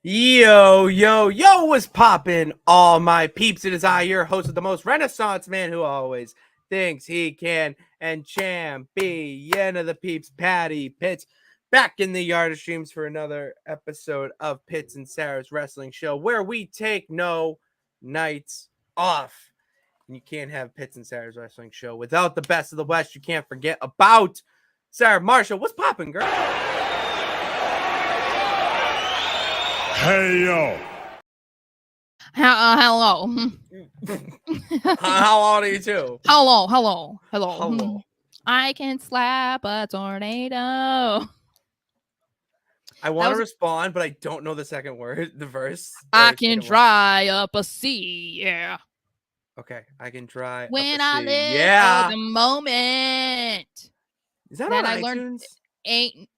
Yo, what's poppin', all my peeps? It is I, your host of the most Renaissance man who always thinks he can, and champion of the peeps, Patty Pitts, back in the yard of streams for another episode of Pitts and Sarah's Wrestling Show, where we take no nights off. And you can't have Pitts and Sarah's Wrestling Show without the best of the West. You can't forget about Sarah Marshall. What's poppin', girl? Hey, yo. Hello. How old are you too? Hello. I I can slap a tornado. want to respond, but I don't know the second word, the verse. I can dry up a sea. Yeah. Okay, I can dry When up I a sea. live Yeah. for the moment. Is that Then on I iTunes? learned ain't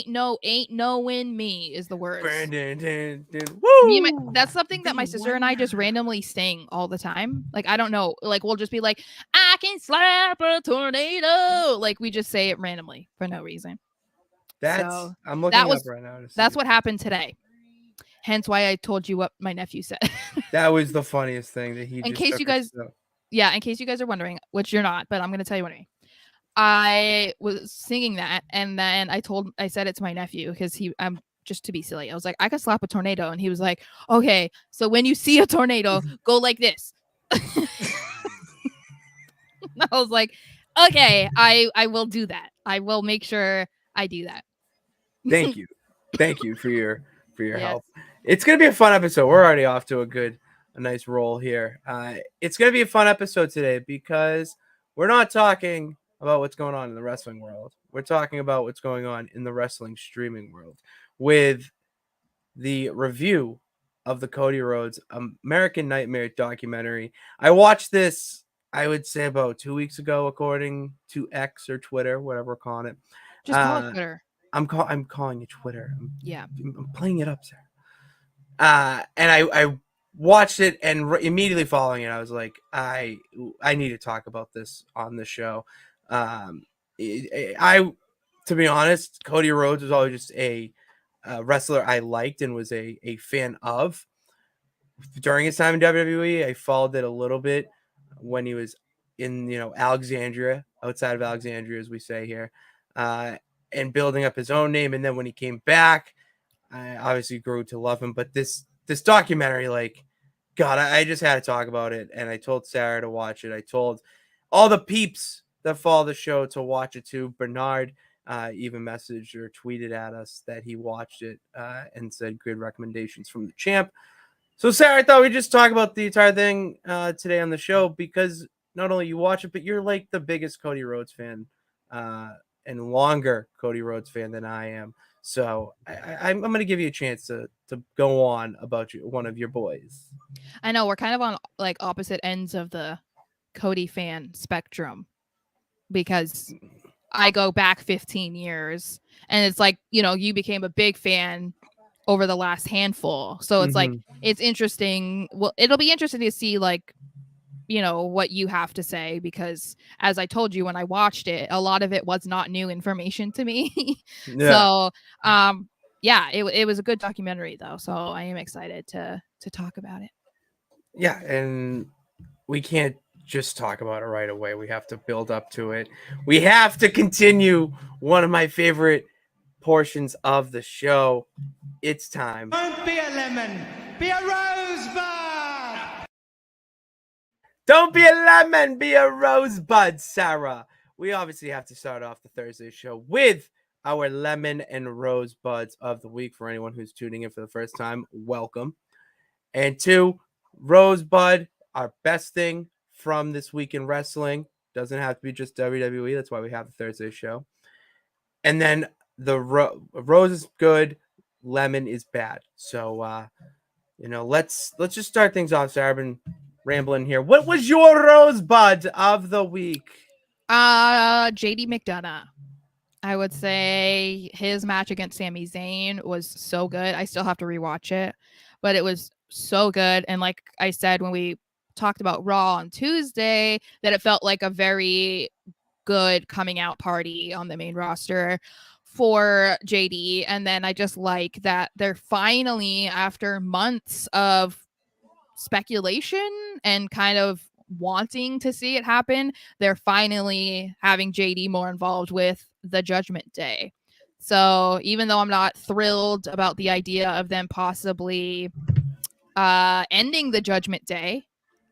no in me is the words. Woo! That's something that my sister and I just randomly sing all the time. Like, I don't know. Like, we'll just be like, I can slap a tornado. Like, we just say it randomly for no reason. I'm looking up right now. That's what happened today. Hence why I told you what my nephew said. That was the funniest thing that he. In case you guys are wondering, which you're not, but I'm gonna tell you anyway. I was singing that, and then I said it to my nephew because just to be silly. I was like, I could slap a tornado, and he was like, okay, so when you see a tornado, go like this. I was like, okay, I will do that. I will make sure I do that. Thank you for your help. It's gonna be a fun episode. We're already off to a nice roll here. It's gonna be a fun episode today because we're not talking about what's going on in the wrestling world. We're talking about what's going on in the wrestling streaming world with the review of the Cody Rhodes American Nightmare documentary. I watched this, I would say, about 2 weeks ago, according to X or Twitter, whatever we're calling it. Just call it Twitter. I'm calling it Twitter. I'm playing it up, Sarah. And I watched it, and immediately following it, I was like, I need to talk about this on the show. To be honest, Cody Rhodes was always just a wrestler I liked and was a fan of. During his time in WWE, I followed it a little bit when he was in Alexandria, outside of Alexandria, as we say here, and building up his own name. And then when he came back, I obviously grew to love him. But this documentary, like, God, I just had to talk about it. And I told Sarah to watch it. I told all the peeps that follow the show to watch it too. Bernard even messaged or tweeted at us that he watched it and said good recommendations from the champ. So, Sarah, I thought we'd just talk about the entire thing today on the show because not only you watch it, but you're like the biggest Cody Rhodes fan and longer Cody Rhodes fan than I am. So I'm going to give you a chance to go on about one of your boys. I know we're kind of on like opposite ends of the Cody fan spectrum because I go back 15 years and it's like, you became a big fan over the last handful. So it's like, it's interesting. Well, it'll be interesting to see like, what you have to say, because as I told you when I watched it, a lot of it was not new information to me. So it was a good documentary though, so I am excited to talk about it. And we can't just talk about it right away. We have to build up to it. We have to continue one of my favorite portions of the show. It's time. Don't be a lemon, be a rosebud. Don't be a lemon, be a rosebud, Sarah. We obviously have to start off the Thursday show with our lemon and rosebuds of the week. For anyone who's tuning in for the first time, welcome. And 2, rosebud, our best thing from this week in wrestling. Doesn't have to be just WWE. That's why we have the Thursday show. And then the rose is good, lemon is bad. So, let's just start things off. Sarah, I've been rambling here. What was your rosebud of the week? JD McDonough. I would say his match against Sami Zayn was so good. I still have to rewatch it, but it was so good. And like I said when we talked about Raw on Tuesday, that it felt like a very good coming out party on the main roster for JD, and then I just like that they're finally, after months of speculation and kind of wanting to see it happen, they're finally having JD more involved with the Judgment Day. So even though I'm not thrilled about the idea of them possibly ending the Judgment Day,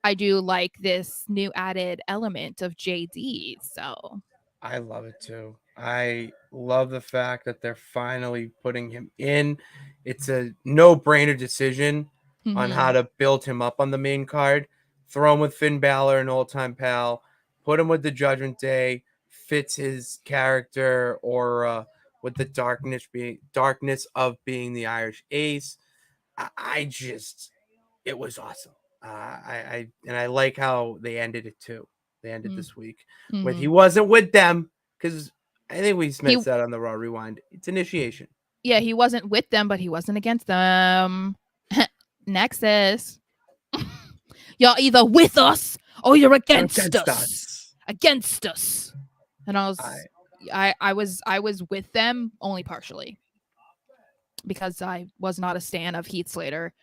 I do like this new added element of JD. So I love it too. I love the fact that they're finally putting him in. It's a no-brainer decision on how to build him up on the main card. Throw him with Finn Balor, an all-time pal. Put him with the Judgment Day. Fits his character aura with the darkness of being the Irish Ace. I just, it was awesome. I like how they ended it too. They ended this week with he wasn't with them because I think we said that on the Raw Rewind. It's initiation. Yeah, he wasn't with them, but he wasn't against them. Nexus. You're either with us or you're against us. Against us. And I was with them only partially because I was not a stan of Heath Slater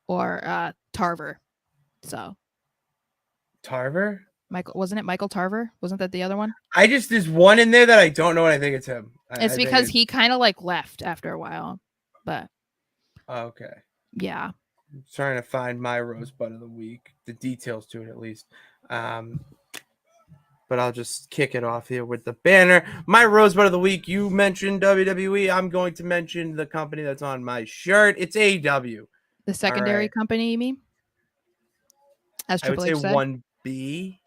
or Tarver. So Tarver? Wasn't it Michael Tarver? Wasn't that the other one? There's one in there that I don't know, and I think it's him. It's because he kind of like left after a while, but okay. Yeah. I'm trying to find my rosebud of the week, the details to it at least. But I'll just kick it off here with the banner. My rosebud of the week, you mentioned WWE. I'm going to mention the company that's on my shirt. It's AEW. The secondary company, you mean? As Triple H said? I would say 1B.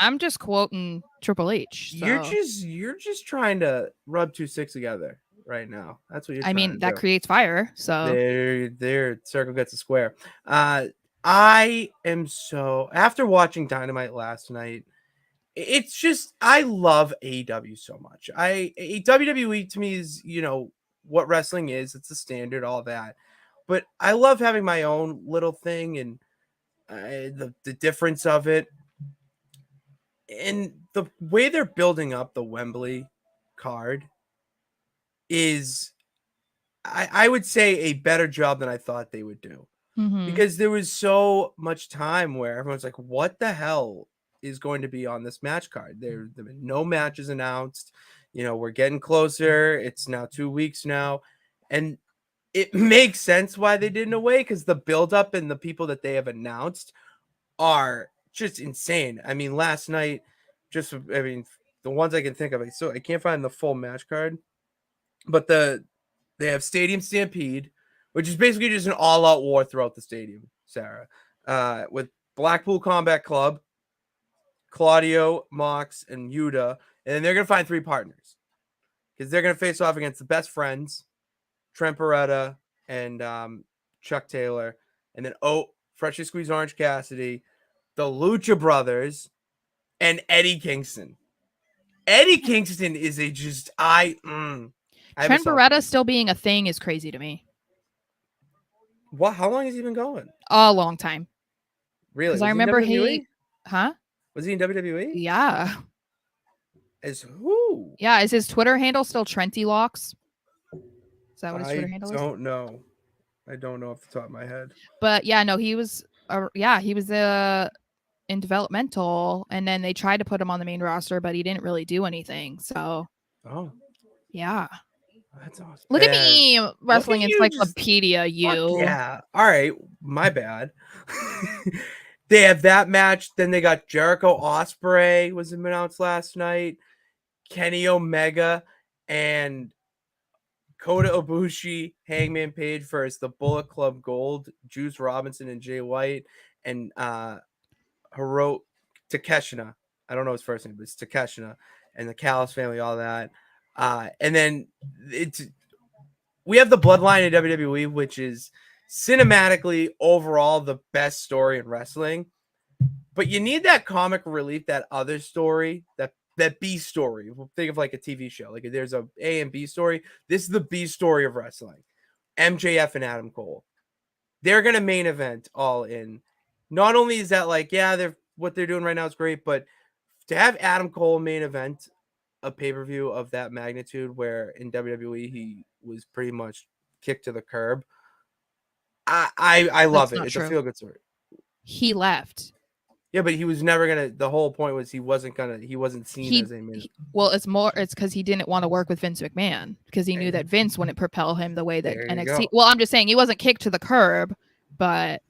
I'm just quoting Triple H. So. You're just trying to rub 2 sticks together right now. That's what you're trying to do. That creates fire. So there circle gets a square. I am so, after watching Dynamite last night, it's just, I love AEW so much. WWE to me is, what wrestling is. It's the standard, all that. But I love having my own little thing and the difference of it. And the way they're building up the Wembley card is, I would say, a better job than I thought they would do. Because there was so much time where everyone's like, what the hell is going to be on this match card? There have been no matches announced. We're getting closer. It's now 2 weeks now. And it makes sense why they did in a way, because the buildup and the people that they have announced are just insane. I mean, last night, the ones I can think of, so I can't find the full match card, but they have Stadium Stampede, which is basically just an all-out war throughout the stadium, Sarah, with Blackpool Combat Club, Claudio, Mox, and Yuta, and then they're going to find 3 partners because they're going to face off against the Best Friends, Trent Beretta, and Chuck Taylor, and then Freshly Squeezed Orange Cassidy, the Lucha Brothers, and Eddie Kingston. Eddie Kingston is Trent Beretta still being a thing is crazy to me. What? How long has he been going? A long time. Really? Because I remember he... Huh? Was he in WWE? Yeah. As who? Yeah, is his Twitter handle still Trenty Locks? Is that what his Twitter handle is? I don't know. I don't know off the top of my head. But yeah, no, he was in developmental, and then they tried to put him on the main roster, but he didn't really do anything. So yeah. That's awesome. Look at me, wrestling encyclopedia. Yeah. All right. My bad. They have that match. Then they got Jericho Ospreay was announced last night. Kenny Omega and Kota Ibushi, Hangman Page versus the Bullet Club Gold, Juice Robinson and Jay White, and Hiro Takeshita. I don't know his first name, but it's Takeshita, and the Callis family, all that. And then we have the Bloodline in WWE, which is cinematically overall the best story in wrestling. But you need that comic relief, that other story, that B story. Think of like a TV show. Like there's a A and B story. This is the B story of wrestling. MJF and Adam Cole. They're going to main event All In. Not only is that what they're doing right now is great, but to have Adam Cole main event a pay-per-view of that magnitude where in WWE he was pretty much kicked to the curb. I love That's it. not It's a true. feel-good story. He left. Yeah, but he was never gonna. The whole point was he wasn't seen as a man. Well, it's because he didn't want to work with Vince McMahon because he knew that Vince wouldn't propel him the way that There you NXT. go. Well, I'm just saying he wasn't kicked to the curb, but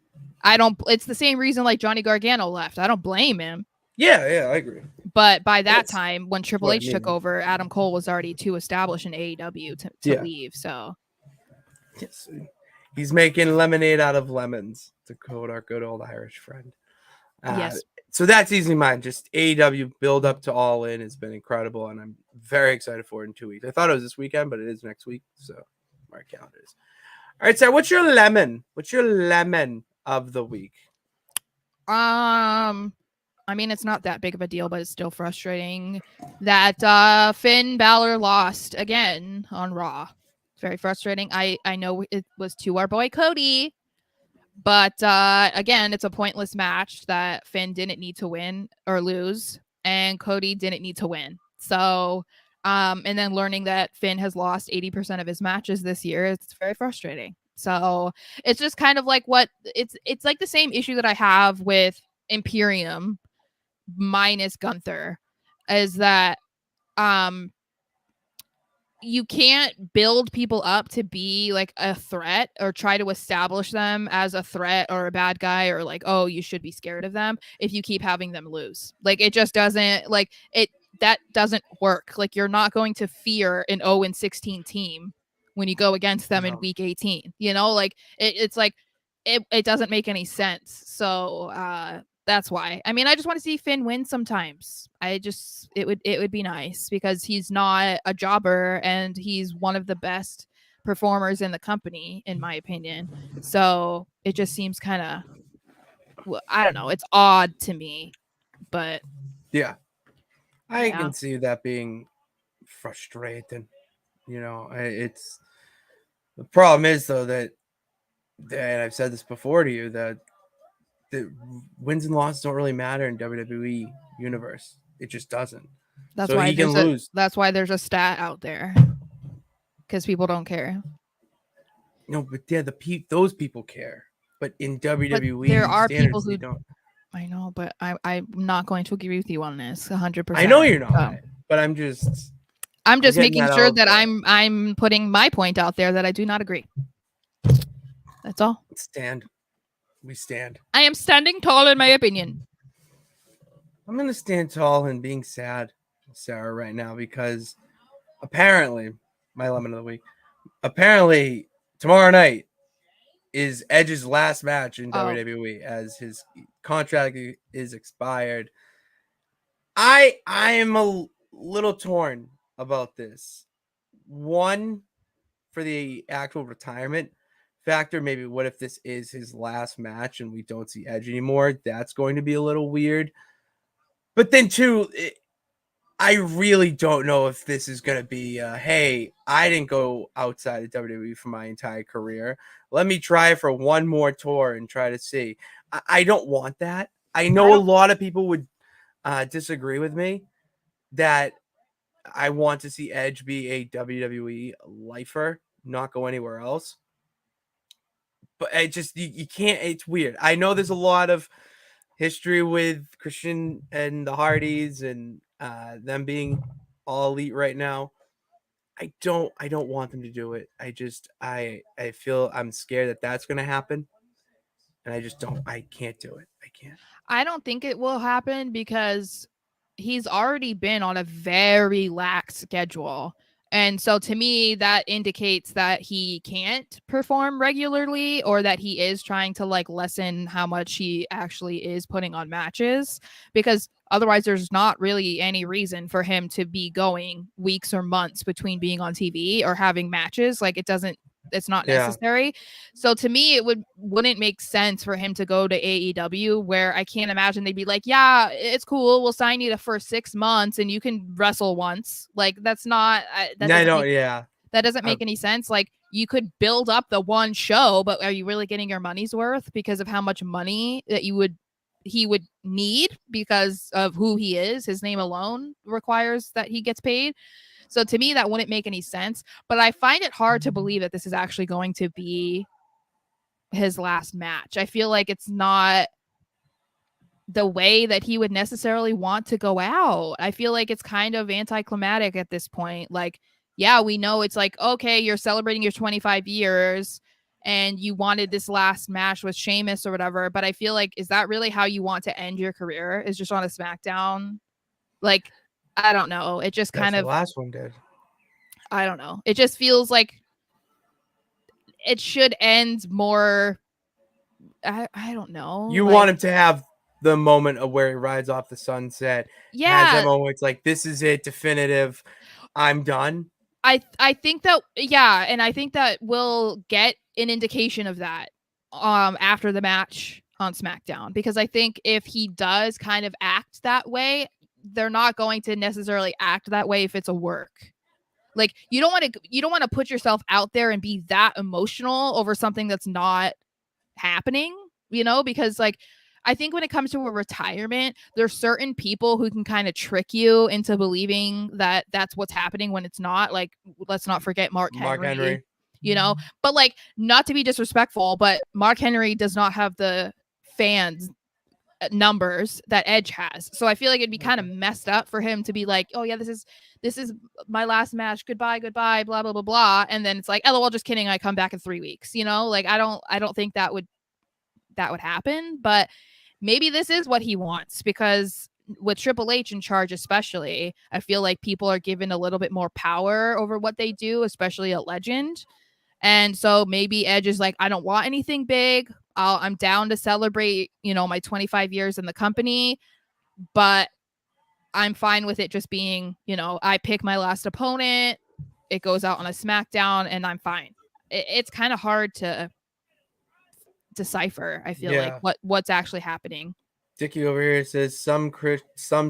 I don't. It's the same reason like Johnny Gargano left. I don't blame him. Yeah, I agree. But by that That's time, when Triple what I H took mean. over, Adam Cole was already too established in AEW to Yeah. leave. So Yes, he's making lemonade out of lemons, to quote our good old Irish friend. yes, So that's easily mine. Just AEW build up to All In has been incredible, and I'm very excited for it in 2 weeks. I thought it was this weekend, but it is next week. So our calendars. All right, Sarah, what's your lemon? What's your lemon of the week? I mean, it's not that big of a deal, but it's still frustrating that Finn Balor lost again on Raw. It's very frustrating. I know it was to our boy Cody, but again, it's a pointless match that Finn didn't need to win or lose, and Cody didn't need to win. So, and then learning that Finn has lost 80% of his matches this year, it's very frustrating. So it's just kind of like it's like the same issue that I have with Imperium minus Gunther is that you can't build people up to be like a threat or try to establish them as a threat or a bad guy or like, oh, you should be scared of them if you keep having them lose. Like it just doesn't like it that doesn't work. Like you're not going to fear an 0-16 team when you go against them in week 18. You know, like it's like it doesn't make any sense. So that's why. I mean, I just want to see Finn win sometimes. It would be nice because he's not a jobber and he's one of the best performers in the company, in my opinion. So it just seems kind of, well, I don't know. It's odd to me, but yeah, I can see that being frustrating. You know, it's the problem is though that and I've said this before to you that the wins and losses don't really matter in WWE universe. It just doesn't. That's so why he can lose. That's why there's a stat out there because people don't care. No, but yeah, those people care. But in WWE, there are people standards, who they don't. I know, but I'm not going to agree with you on this 100%. I know you're not, but I'm just making sure that there. I'm putting my point out there that I do not agree. That's all. We stand. I am standing tall in my opinion. I'm going to stand tall in being sad, Sarah, right now, because apparently, my lemon of the week, apparently tomorrow night is Edge's last match in WWE as his contract is expired. I am a little torn about this. One, for the actual retirement factor, maybe what if this is his last match and we don't see Edge anymore? That's going to be a little weird. But then two, I really don't know if this is going to be, hey, I didn't go outside of WWE for my entire career. Let me try for one more tour and try to see. I don't want that. I know a lot of people would disagree with me that I want to see Edge be a WWE lifer, not go anywhere else. But it just, you can't, it's weird. I know there's a lot of history with Christian and the Hardys and them being all elite right now. I don't want them to do it. I feel I'm scared that that's going to happen. And I can't do it. I can't. I don't think it will happen because he's already been on a very lax schedule. And so to me, that indicates that he can't perform regularly or that he is trying to like lessen how much he actually is putting on matches, because otherwise there's not really any reason for him to be going weeks or months between being on TV or having matches. Like it's not necessary. So to me, it wouldn't make sense for him to go to AEW, where I can't imagine they'd be like, yeah, it's cool, we'll sign you for 6 months and you can wrestle once. Like that's not that doesn't make any sense. Like you could build up the one show, but are you really getting your money's worth because of how much money that you would he would need because of who he is. His name alone requires that he gets paid. So to me, that wouldn't make any sense. But I find it hard to believe that this is actually going to be his last match. I feel like it's not the way that he would necessarily want to go out. I feel like it's kind of anticlimactic at this point. Like, yeah, we know it's like, okay, you're celebrating your 25 years and you wanted this last match with Sheamus or whatever. But I feel like, is that really how you want to end your career? Is just on a SmackDown? Like, I don't know. It just kind of, the last one did. I don't know. It just feels like it should end more. I don't know. You want him to have the moment of where he rides off the sunset. Has Yeah. that moment where it's like, this is it, definitive. I'm done. I think that, yeah, and I think that we'll get an indication of that after the match on SmackDown, because I think if he does kind of act that way, they're not going to necessarily act that way if it's a work. Like, you don't want to put yourself out there and be that emotional over something that's not happening, you know, because like, I think when it comes to a retirement, there's certain people who can kind of trick you into believing that that's what's happening when it's not. Like, let's not forget Mark Henry. You know, but like, not to be disrespectful, but Mark Henry does not have the fans numbers that Edge has. So I feel like it'd be kind of messed up for him to be like, oh yeah, this is my last match. Goodbye, blah, blah, blah, blah. And then it's like, LOL, just kidding. I come back in 3 weeks, you know, like I don't think that would happen, but maybe this is what he wants, because with Triple H in charge, especially, I feel like people are given a little bit more power over what they do, especially a legend. And so maybe Edge is like, I don't want anything big. I'm down to celebrate, you know, my 25 years in the company, but I'm fine with it just being, you know, I pick my last opponent, it goes out on a SmackDown, and I'm fine. It's kind of hard to decipher, I feel like, what's actually happening. Dickie over here says some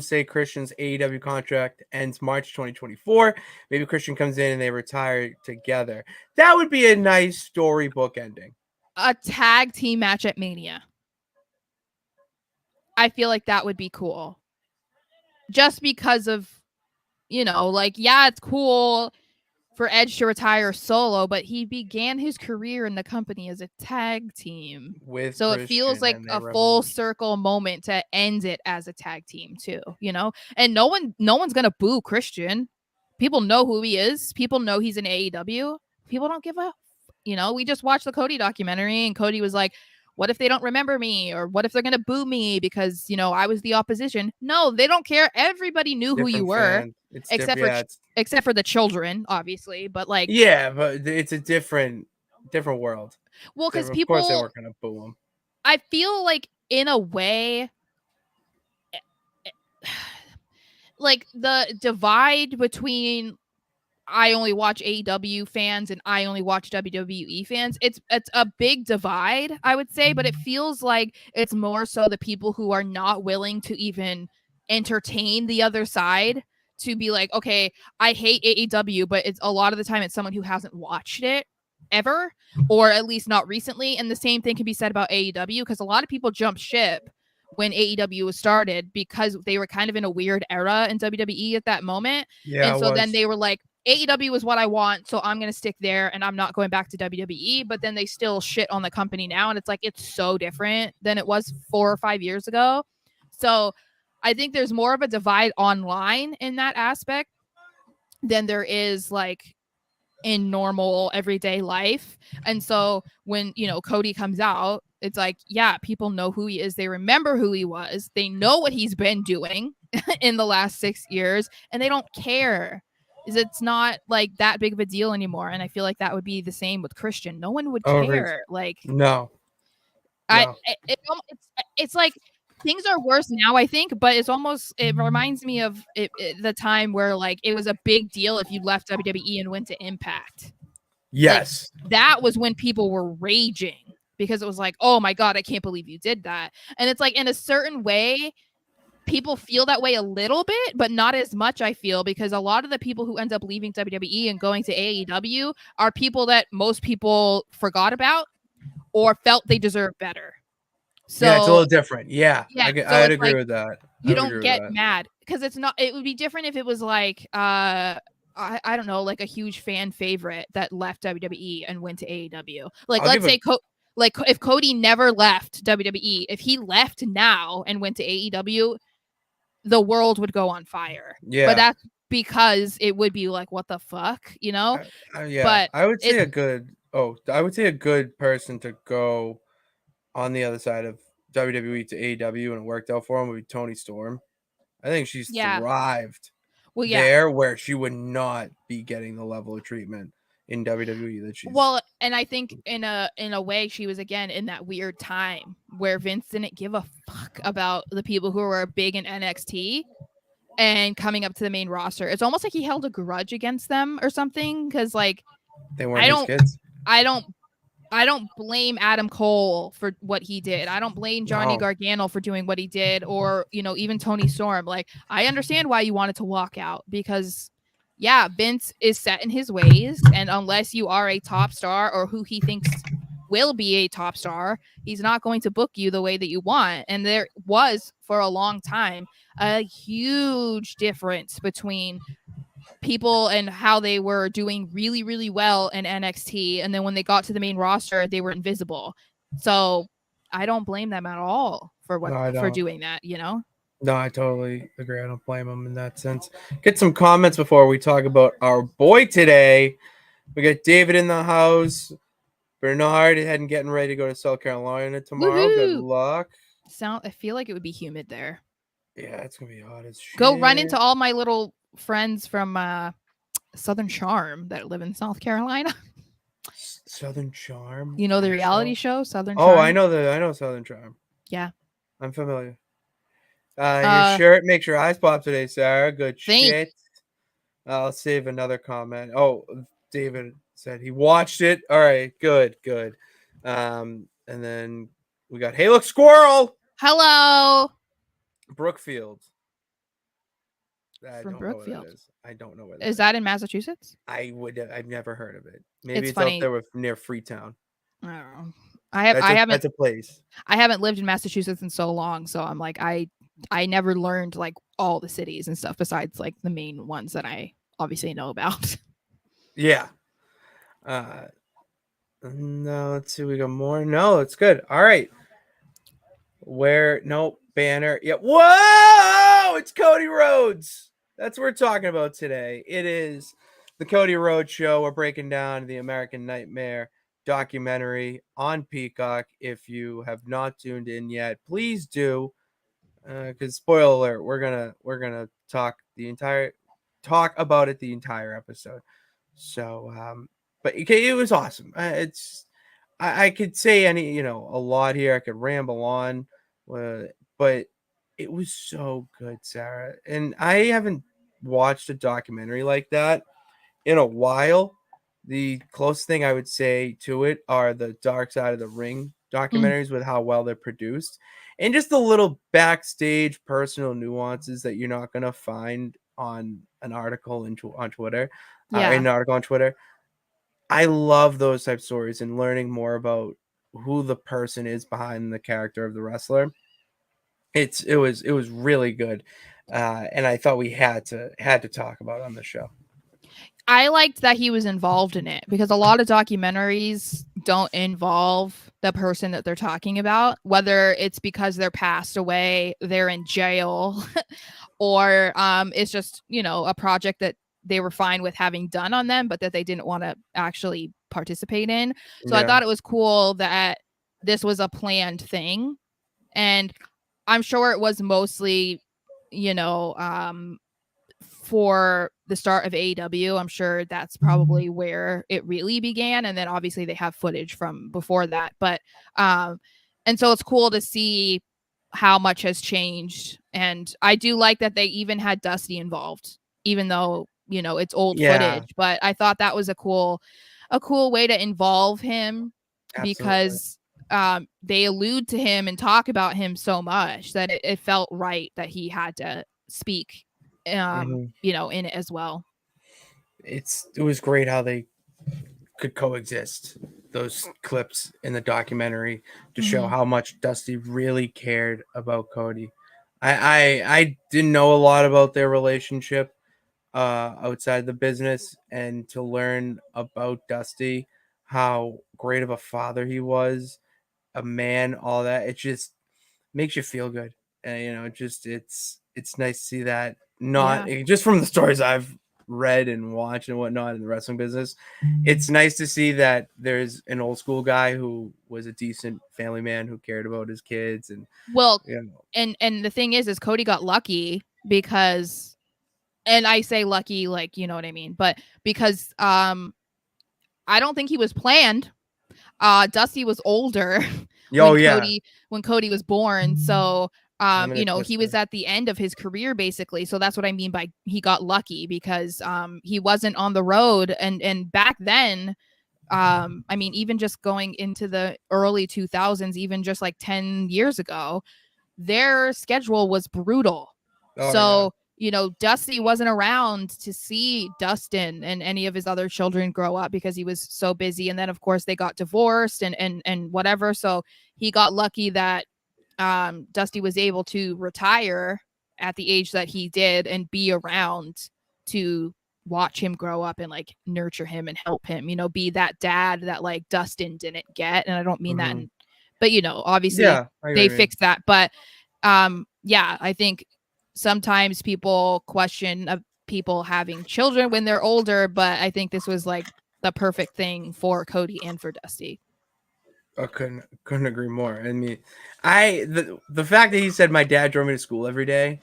say Christian's AEW contract ends March 2024. Maybe Christian comes in and they retire together. That would be a nice storybook ending. A tag team match at Mania. I feel like that would be cool. Just because of, you know, like, yeah, it's cool for Edge to retire solo, but he began his career in the company as a tag team. So it feels like a full circle moment to end it as a tag team too, you know? And no one's going to boo Christian. People know who he is. People know he's in AEW. People don't give a, you know, we just watched the Cody documentary and Cody was like, what if they don't remember me? Or what if they're going to boo me because, you know, I was the opposition? No, they don't care. Everybody knew who you were, except for the children, obviously. But like, yeah, but it's a different world. Well, because people, of course, they weren't going to boo him. I feel like in a way, like the divide between I only watch AEW fans and I only watch WWE fans, it's a big divide, I would say, but it feels like it's more so the people who are not willing to even entertain the other side, to be like, okay, I hate AEW, but it's a lot of the time it's someone who hasn't watched it ever, or at least not recently. And the same thing can be said about AEW, because a lot of people jumped ship when AEW was started because they were kind of in a weird era in WWE at that moment. Yeah, and so then they were like, AEW is what I want, so I'm going to stick there and I'm not going back to WWE. But then they still shit on the company now. And it's like, it's so different than it was 4 or 5 years ago. So I think there's more of a divide online in that aspect than there is like in normal everyday life. And so when, you know, Cody comes out, it's like, yeah, people know who he is. They remember who he was. They know what he's been doing in the last 6 years, and they don't care. It's not like that big of a deal anymore. And I feel like that would be the same with Christian. No one would care. Like, no. It's like things are worse now, I think, but it reminds me of the time where like it was a big deal if you left WWE and went to Impact. Yes. Like, that was when people were raging because it was like, oh my God, I can't believe you did that. And it's like, in a certain way, people feel that way a little bit, but not as much, I feel, because a lot of the people who end up leaving WWE and going to AEW are people that most people forgot about or felt they deserve better. So yeah, it's a little different. Yeah, yeah, so I'd it's agree like with that. I you would don't agree with get that. mad because it's not. It would be different if it was like I don't know, like a huge fan favorite that left WWE and went to AEW. Like I'll let's give say like if Cody never left WWE, if he left now and went to AEW, the world would go on fire. Yeah. But that's because it would be like, what the fuck, you know? Yeah, But I would say it, a good. Oh, I would say a good person to go on the other side of WWE to AEW and it worked out for him would be Tony Storm. I think she's yeah. thrived Well, yeah. there where she would not be getting the level of treatment in WWE that she's. Well, and I think in a way she was again in that weird time where Vince didn't give a fuck about the people who were big in NXT and coming up to the main roster. It's almost like he held a grudge against them or something because like They weren't his kids. I don't blame Adam Cole for what he did. I don't blame Johnny No. Gargano for doing what he did, or even Tony Storm. Like, I understand why you wanted to walk out because, yeah, Vince is set in his ways, and unless you are a top star or who he thinks will be a top star, he's not going to book you the way that you want. And there was for a long time a huge difference between people and how they were doing really, really well in NXT. And then when they got to the main roster, they were invisible. So I don't blame them at all for doing that, No, I totally agree. I don't blame them in that sense. Get some comments before we talk about our boy today. We got David in the house. Bernard heading getting ready to go to South Carolina tomorrow. Woohoo! Good luck. I feel like it would be humid there. Yeah, it's gonna be hot as shit. Go run into all my little friends from Southern Charm that live in South Carolina. Southern Charm. You know the reality show Southern Oh, Charm? I know Southern Charm. Yeah. I'm familiar. Your shirt makes your eyes pop today, Sarah. Good shit. I'll save another comment. Oh, David said he watched it. All right, good. And then we got Hey Look Squirrel. Hello. Brookfield. From Brookfield. I don't know where that is. Is that in Massachusetts? I've never heard of it. Maybe it's funny. out there near Freetown. I don't know. I haven't. That's a place. I haven't lived in Massachusetts in so long, so I'm like I never learned like all the cities and stuff besides like the main ones that I obviously know about. Yeah. No, let's see. We got more. No, it's good. All right. Banner. Yeah. Whoa! It's Cody Rhodes. That's what we're talking about today. It is the Cody Rhodes Show. We're breaking down the American Nightmare documentary on Peacock. If you have not tuned in yet, please do. Because spoiler alert, we're gonna talk about it the entire episode. So, but okay, it was awesome. I could say a lot here. I could ramble on, but it was so good, Sarah. And I haven't watched a documentary like that in a while. The closest thing I would say to it are the Dark Side of the Ring documentaries with how well they're produced and just the little backstage personal nuances that you're not going to find on an article on Twitter. In an article on Twitter. I love those type of stories and learning more about who the person is behind the character of the wrestler. It was really good. And I thought we had to talk about it on the show. I liked that he was involved in it because a lot of documentaries don't involve the person that they're talking about, whether it's because they're passed away, they're in jail, or it's just, a project that they were fine with having done on them, but that they didn't want to actually participate in. So I thought it was cool that this was a planned thing. And I'm sure it was mostly, for the start of AEW. I'm sure that's probably where it really began. And then obviously they have footage from before that. But and so it's cool to see how much has changed. And I do like that they even had Dusty involved, even though, it's old footage. But I thought that was a cool way to involve him. Absolutely. Because they allude to him and talk about him so much that it felt right that he had to speak in it as well. It was great how they could coexist. Those clips in the documentary to show Mhm. how much Dusty really cared about Cody. I didn't know a lot about their relationship outside the business, and to learn about Dusty, how great of a father he was, a man, all that, it just makes you feel good. And it's nice to see that, not Yeah. just from the stories I've read and watched and whatnot in the wrestling business. It's nice to see that there's an old school guy who was a decent family man who cared about his kids, and Well, you know, and the thing is Cody got lucky because, and I say lucky like, you know what I mean, but because I don't think he was planned. Dusty was older oh yeah, when Cody was born. So I'm you gonna know, twist he was her. at the end of his career basically. So that's what I mean by he got lucky because he wasn't on the road, and back then I mean, even just going into the early 2000s, even just like 10 years ago, their schedule was brutal. Oh yeah. So, you know, Dusty wasn't around to see Dustin and any of his other children grow up because he was so busy. And then of course they got divorced and whatever. So he got lucky that Dusty was able to retire at the age that he did and be around to watch him grow up and like nurture him and help him, you know, be that dad that like Dustin didn't get. And I don't mean that Mhm. in, but you know, obviously Yeah, I they agree. fixed that. But yeah, I think sometimes people question people having children when they're older, but I think this was like the perfect thing for Cody and for Dusty. I couldn't agree more. I mean, the fact that he said my dad drove me to school every day,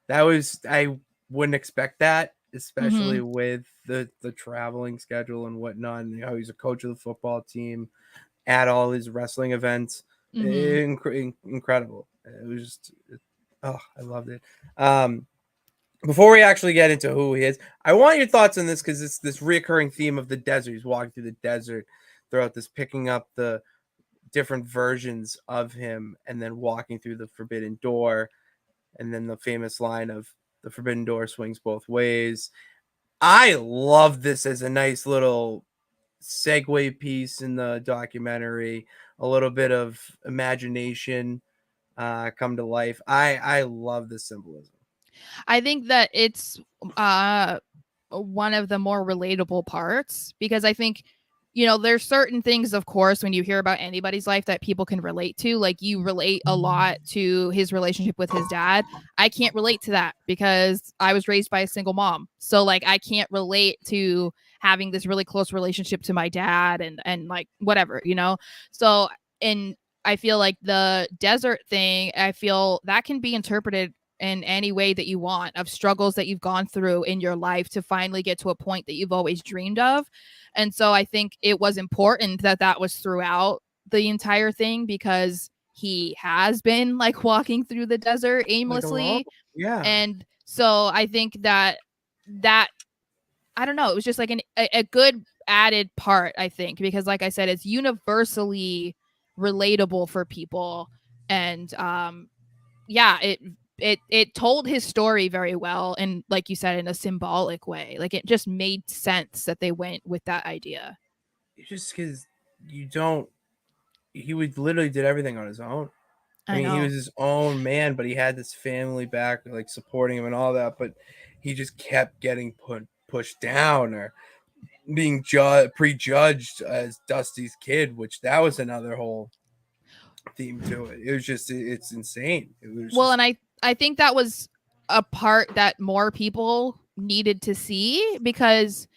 that was, I wouldn't expect that, especially Hmm. with the traveling schedule and whatnot, and how he's a coach of the football team at all his wrestling events. Hmm. Incredible. It was just, oh, I loved it. Before we actually get into who he is, I want your thoughts on this, because it's this reoccurring theme of the desert. He's walking through the desert throughout this, picking up the different versions of him, and then walking through the forbidden door, and then the famous line of the forbidden door swings both ways. I love this as a nice little segue piece in the documentary, a little bit of imagination come to life. I love the symbolism. I think that it's uh one of the more relatable parts because I think, you know, there's certain things, of course, when you hear about anybody's life that people can relate to. Like you relate a lot to his relationship with his dad. I can't relate to that because I was raised by a single mom. So like I can't relate to having this really close relationship to my dad and like whatever, you know? So and I feel like the desert thing, I feel that can be interpreted in any way that you want, of struggles that you've gone through in your life to finally get to a point that you've always dreamed of. And so I think it was important that that was throughout the entire thing because he has been like walking through the desert Like alone? aimlessly. Yeah. And so I think that I don't know, it was just like a good added part, I think, because like I said, it's universally relatable for people. And yeah, it told his story very well, and like you said, in a symbolic way. Like it just made sense that they went with that idea. It's just because you don't, he would literally did everything on his own. I I mean, he was know. his own man, but he had this family back, like supporting him and all that. But he just kept getting pushed down, or being prejudged as Dusty's kid, which that was another whole theme to it. It was just, it's insane. It was Well, just, and I think that was a part that more people needed to see because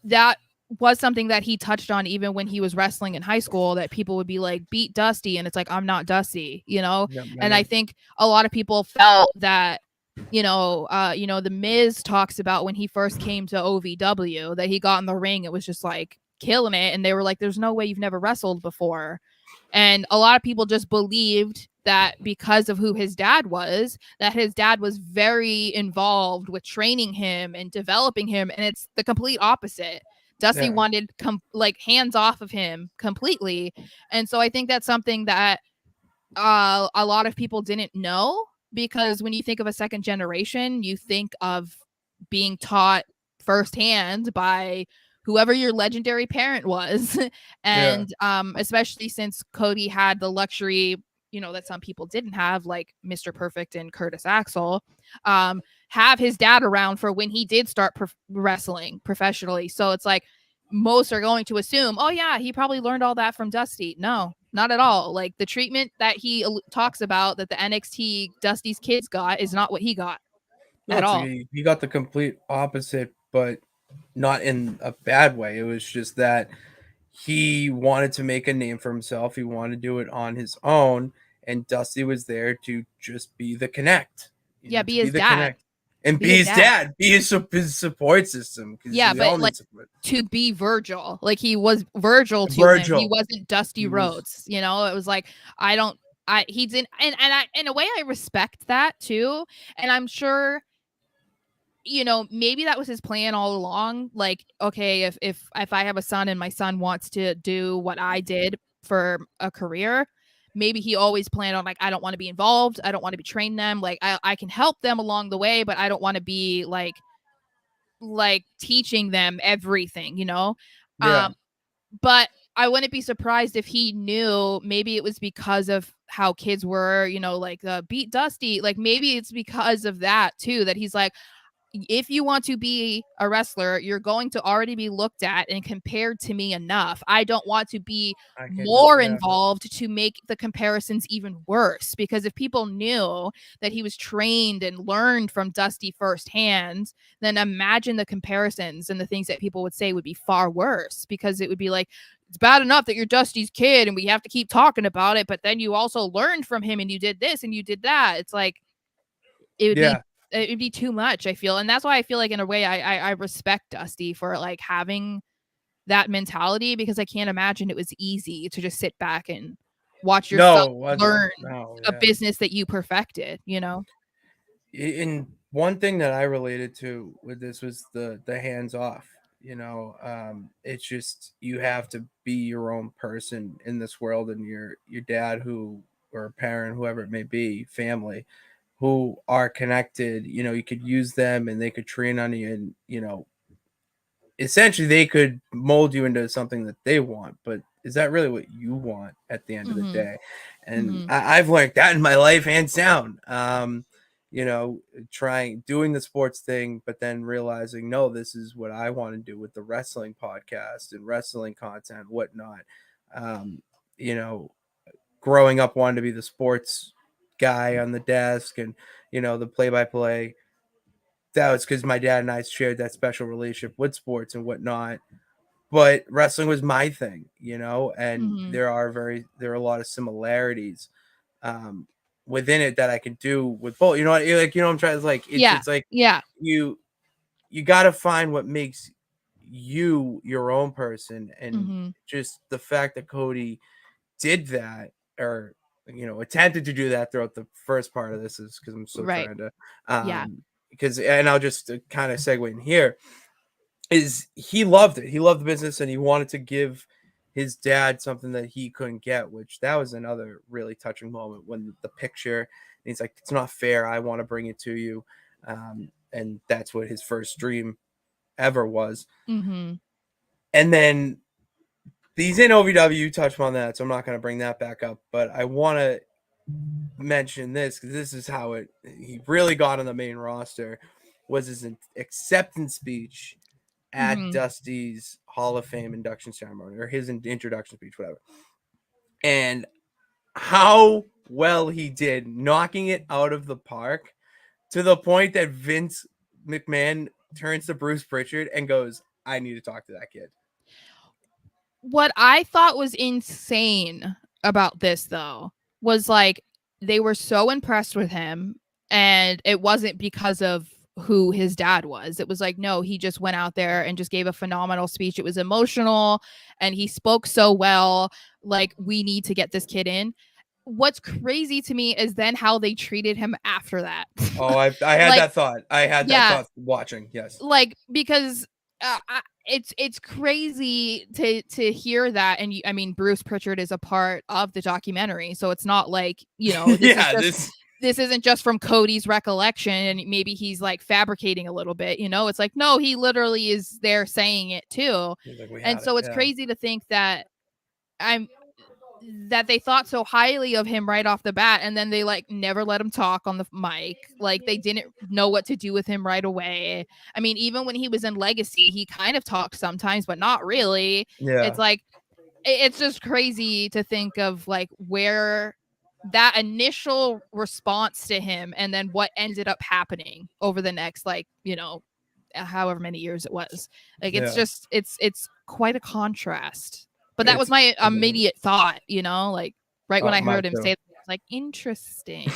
that was something that he touched on even when he was wrestling in high school, that people would be like, beat Dusty, and it's like, I'm not Dusty, you know. yeah, And I think a lot of people felt that, you know, the Miz talks about when he first came to OVW that he got in the ring, it was just like killing it, and they were like, there's no way you've never wrestled before. And a lot of people just believed that because of who his dad was, that his dad was very involved with training him and developing him. And it's the complete opposite. Dusty yeah. wanted like hands off of him completely. And so I think that's something that a lot of people didn't know, because when you think of a second generation, you think of being taught firsthand by whoever your legendary parent was. And especially since Cody had the luxury, that some people didn't have, like Mr. Perfect and Curtis Axel, have his dad around for when he did start wrestling professionally. So it's like most are going to assume, oh yeah, he probably learned all that from Dusty. No, not at all. Like the treatment that he talks about that the NXT Dusty's kids got is not what he got at all. He got the complete opposite, but not in a bad way. It was just that he wanted to make a name for himself. He wanted to do it on his own, and Dusty was there to just be the connect. Be his dad. And be his dad. Be his support system. Yeah, but like to be Virgil. Like he was Virgil to him. He wasn't Dusty Rhodes. It was like, he's in, and I, in a way, I respect that too. And I'm sure, maybe that was his plan all along. Like, okay, if I have a son and my son wants to do what I did for a career, maybe he always planned on, like, I don't want to be involved. I don't want to train them. Like, I can help them along the way, but I don't want to be like teaching them everything, Yeah. But I wouldn't be surprised if he knew maybe it was because of how kids were, like beat Dusty. Like maybe it's because of that too, that he's like, if you want to be a wrestler, you're going to already be looked at and compared to me enough. I don't want to be more involved to make the comparisons even worse, because if people knew that he was trained and learned from Dusty firsthand, then imagine the comparisons and the things that people would say would be far worse, because it would be like, it's bad enough that you're Dusty's kid and we have to keep talking about it, but then you also learned from him and you did this and you did that. It's like, it'd be too much, I feel. And that's why I feel like in a way I respect Dusty for like having that mentality, because I can't imagine it was easy to just sit back and watch your son learn a business that you perfected, And one thing that I related to with this was the hands off. It's just, you have to be your own person in this world, and your dad or parent, whoever it may be, family, who are connected, you could use them and they could train on you, and essentially they could mold you into something that they want. But is that really what you want at the end of the day? And I've learned that in my life, hands down. Doing the sports thing, but then realizing, no, this is what I want to do with the wrestling podcast and wrestling content, whatnot. Growing up, wanting to be the sports guy on the desk and the play-by-play. That was because my dad and I shared that special relationship with sports and whatnot. But wrestling was my thing, and there are a lot of similarities within it that I can do with both. I'm trying to it's like you got to find what makes you your own person, and just the fact that Cody did that, or attempted to do that throughout the first part of this, is because I'm still trying to because, and I'll just kind of segue in here, is he loved it. He loved the business, and he wanted to give his dad something that he couldn't get, which that was another really touching moment when the picture, and he's like, it's not fair, I want to bring it to you. And that's what his first dream ever was. And then he's in OVW, touched on that, so I'm not going to bring that back up, but I want to mention this because this is how he really got on the main roster, was his acceptance speech at Dusty's Hall of Fame induction ceremony, or his introduction speech, whatever. And how well he did, knocking it out of the park, to the point that Vince McMahon turns to Bruce Pritchard and goes, I need to talk to that kid. What I thought was insane about this, though, was like, they were so impressed with him, and it wasn't because of who his dad was. It was like, no, he just went out there and just gave a phenomenal speech. It was emotional and he spoke so well. Like, we need to get this kid in. What's crazy to me is then how they treated him after that. Oh, I had that thought. I had that thought watching. Yes. Like, because it's crazy to hear that. And I mean, Bruce Pritchard is a part of the documentary, so it's not like, this isn't just from Cody's recollection and maybe he's like fabricating a little bit, you know? It's like, no, he literally is there saying it too. Like, and so it's crazy to think that that they thought so highly of him right off the bat, and then they like never let him talk on the mic. Like they didn't know what to do with him right away. I mean, even when he was in Legacy, he kind of talked sometimes, but not really. Yeah. It's like it's just crazy to think of like where that initial response to him and then what ended up happening over the next, like, you know, however many years it was. Like it's just it's quite a contrast. But that was my immediate thought, you know, like right when I heard him say that, I was like, interesting.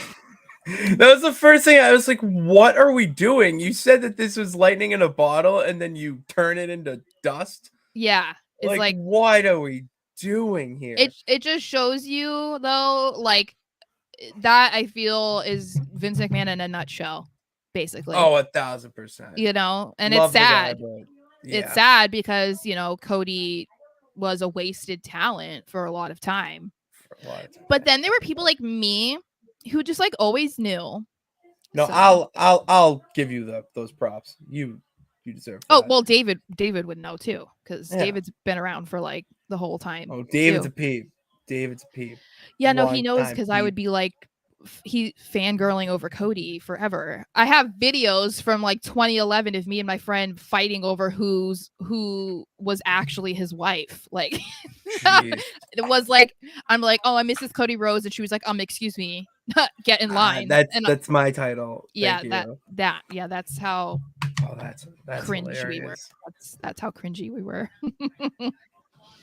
That was the first thing. I was like, what are we doing? You said that this was lightning in a bottle and then you turn it into dust. Yeah. It's like what are we doing here? It just shows you though, like that I feel is Vince McMahon in a nutshell, basically. Oh, 1,000%. You know, and Love it's sad. the guy, It's sad because, you know, Cody was a wasted talent for a lot of time. But then there were people like me who just like always knew. No, so. I'll give you those props. You deserve that. Oh, well, David would know too, because David's been around for like the whole time. Oh, David's a peep. Yeah, no, he knows because I would be like he fangirling over Cody forever. I have videos from like 2011 of me and my friend fighting over who was actually his wife. Like it was like, I'm like, oh, I'm Mrs. Cody Rose, and she was like, excuse me, get in line. That's my title. Yeah, that's how that's cringe hilarious. We were. That's how cringy we were.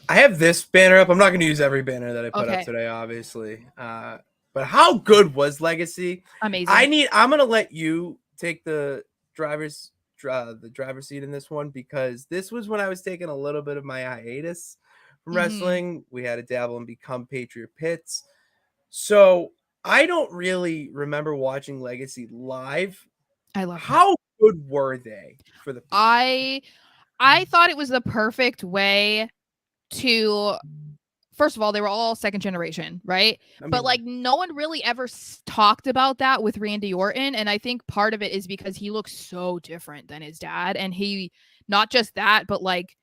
I have this banner up. I'm not going to use every banner that I put up today, obviously. But how good was Legacy? Amazing. I'm going to let you take the driver's seat in this one, because this was when I was taking a little bit of my hiatus from wrestling. We had to dabble and become Patriot Pits. So I don't really remember watching Legacy live. I love how good were they for the people? I thought it was the perfect way to, first of all, they were all second generation, right? But like no one really ever talked about that with Randy Orton, and I think part of it is because he looks so different than his dad, and he, not just that, but like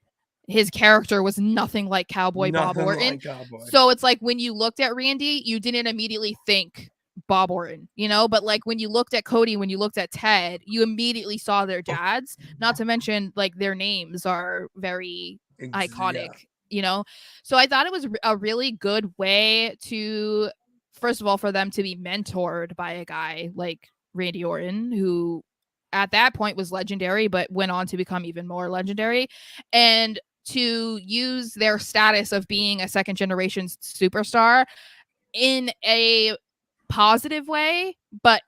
his character was nothing like Cowboy Bob Orton. So it's like when you looked at Randy, you didn't immediately think Bob Orton, you know, but like when you looked at Cody, when you looked at Ted, you immediately saw their dads. Not to mention like their names are very iconic, you know. So I thought it was a really good way to, first of all, for them to be mentored by a guy like Randy Orton, who at that point was legendary, but went on to become even more legendary, and to use their status of being a second generation superstar in a positive way, but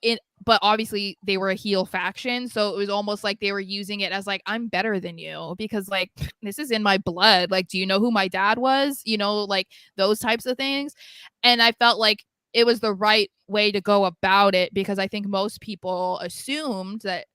obviously they were a heel faction, so it was almost like they were using it as like, I'm better than you because like this is in my blood. Like, do you know who my dad was? You know, like those types of things. And I felt like it was the right way to go about it, because I think most people assumed that,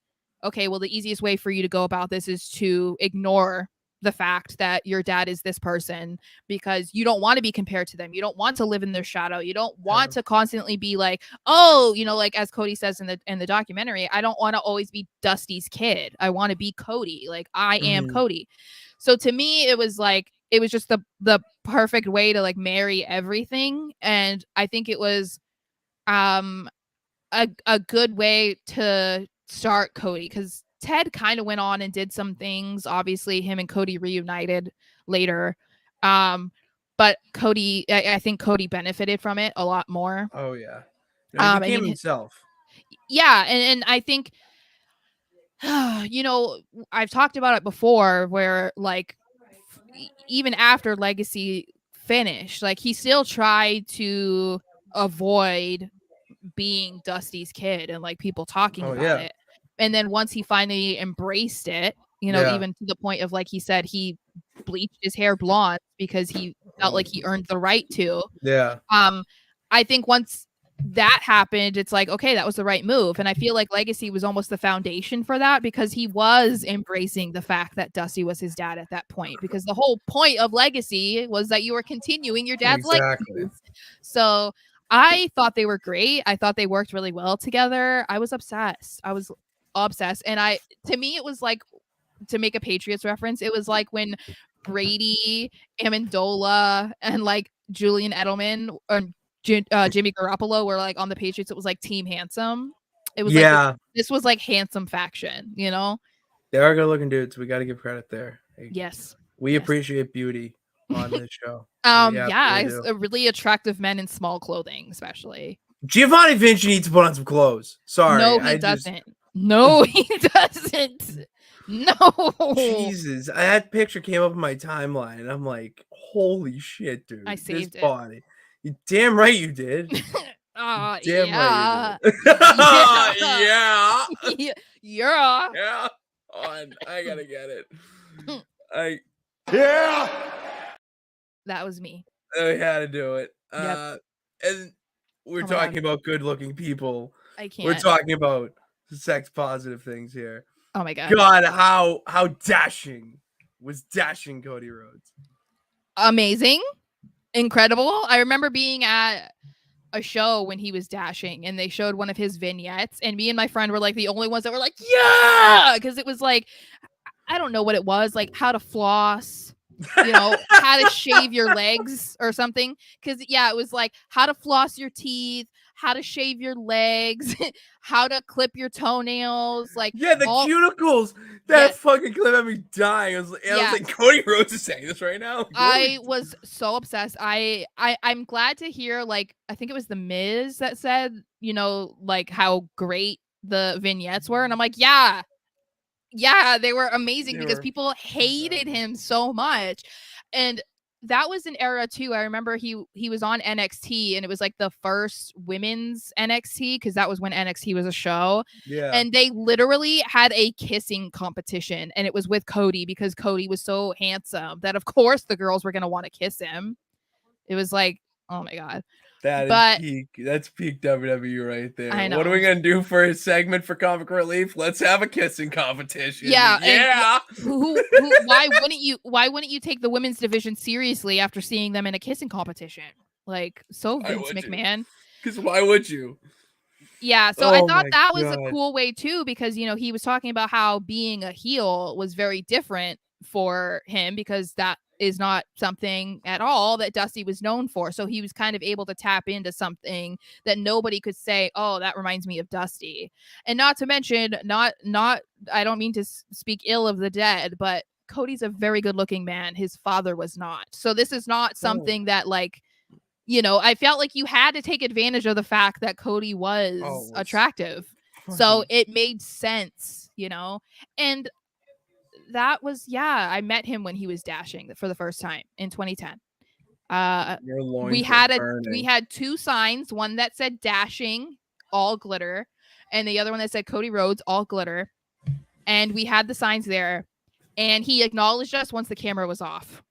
okay, well, the easiest way for you to go about this is to ignore the fact that your dad is this person, because you don't want to be compared to them. You don't want to live in their shadow. You don't want to constantly be like, oh, you know, like as Cody says in the documentary, I don't want to always be Dusty's kid. I want to be Cody. Like I am Cody. So to me, it was like, it was just the perfect way to like marry everything. And I think it was a good way to start Cody, because Ted kind of went on and did some things. Obviously, him and Cody reunited later. But Cody, I think Cody benefited from it a lot more. Oh, yeah. He became himself. Yeah. And I think, you know, I've talked about it before where like, even after Legacy finished, like he still tried to avoid being Dusty's kid and like people talking about it. And then once he finally embraced it, you know, even to the point of, like he said, he bleached his hair blonde because he felt like he earned the right to. Yeah. I think once that happened, it's like, okay, that was the right move. And I feel like Legacy was almost the foundation for that, because he was embracing the fact that Dusty was his dad at that point, because the whole point of Legacy was that you were continuing your dad's legacy. So I thought they were great. I thought they worked really well together. I was obsessed. And to me it was like, to make a Patriots reference, it was like when Brady, Amendola, and like Julian Edelman or Jimmy Garoppolo were like on the Patriots. It was like Team Handsome. It was like this was like handsome faction, you know? They are good looking dudes. We got to give credit there. Yes. We Yes. appreciate beauty on this show. Really attractive men in small clothing, especially. Giovanni Vinci needs to put on some clothes. Sorry. No, he doesn't. No, he doesn't. No. Jesus. That picture came up in my timeline and I'm like, holy shit, dude. I saved this body. You damn right you did. Damn right you did. Yeah. Yeah. On. I gotta get it. That was me. I had to do it. Yep. And we're talking about good-looking people. I can't. We're talking about sex-positive things here. Oh my god. God, how dashing was dashing Cody Rhodes? Amazing. Incredible. I remember being at a show when he was dashing and they showed one of his vignettes and me and my friend were like the only ones that were like, yeah, because it was like, I don't know what it was, like how to floss, you know, how to shave your legs or something. Because it was like how to floss your teeth, how to shave your legs, how to clip your toenails, like the cuticles. That fucking clip had me dying. I was like, Cody Rhodes is saying this right now. I was so obsessed. I'm glad to hear, like, I think it was The Miz that said, you know, like how great the vignettes were, and I'm like, yeah, they were amazing because people hated him so much, and that was an era too. I remember he was on NXT and it was like the first women's NXT because that was when NXT was a show. Yeah. And they literally had a kissing competition and it was with Cody because Cody was so handsome that of course the girls were going to want to kiss him. It was like, oh my God. That's peak WWE right there. I know. What are we gonna do for a segment for comic relief? Let's have a kissing competition. Yeah. Why wouldn't you take the women's division seriously after seeing them in a kissing competition? Like, so Vince McMahon. Because why would you? Yeah, so I thought that was a cool way too, because you know he was talking about how being a heel was very different for him because that is not something at all that Dusty was known for. So he was kind of able to tap into something that nobody could say, oh, that reminds me of Dusty. And not to mention, not I don't mean to speak ill of the dead, but Cody's a very good looking man. His father was not. So this is not something that, like, you know, I felt like you had to take advantage of the fact that Cody was attractive. So it made sense, you know, and that was, I met him when he was dashing for the first time in 2010. We had two signs, one that said dashing, all glitter, and the other one that said Cody Rhodes, all glitter. And we had the signs there, and he acknowledged us once the camera was off.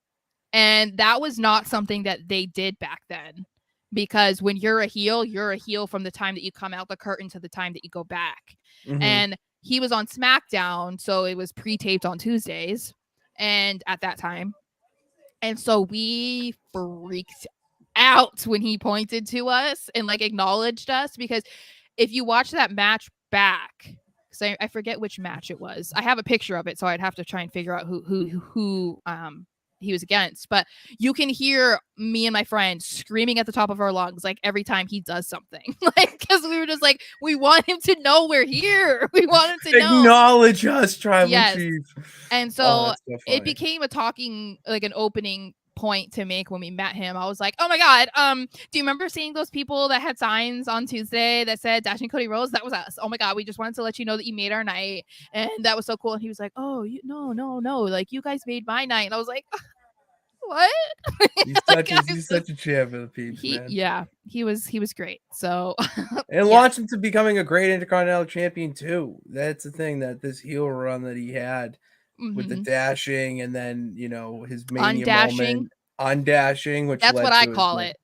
And that was not something that they did back then, because when you're a heel from the time that you come out the curtain to the time that you go back. Mm-hmm. And he was on SmackDown, so it was pre-taped on Tuesdays, and at that time. And so we freaked out when he pointed to us and like acknowledged us, because if you watch that match back, because I forget which match it was. I have a picture of it, so I'd have to try and figure out who he was against, but you can hear me and my friend screaming at the top of our lungs like every time he does something, like, because we were just like, we want him to know we're here. We want him to acknowledge us, Tribal Chief. And so it became an opening point to make when we met him. I was like, oh my God, do you remember seeing those people that had signs on Tuesday that said Dashing Cody Rhodes? That was us. Oh my God, we just wanted to let you know that you made our night, and that was so cool. And he was like, oh, no, like, you guys made my night. And I was like, what? He's such a champ of the peeps, man. Yeah, he was great. So and launched him to becoming a great Intercontinental Champion too. That's the thing, that this heel run that he had with the dashing, and then, you know, his mania moment, undashing, which that's what I call it.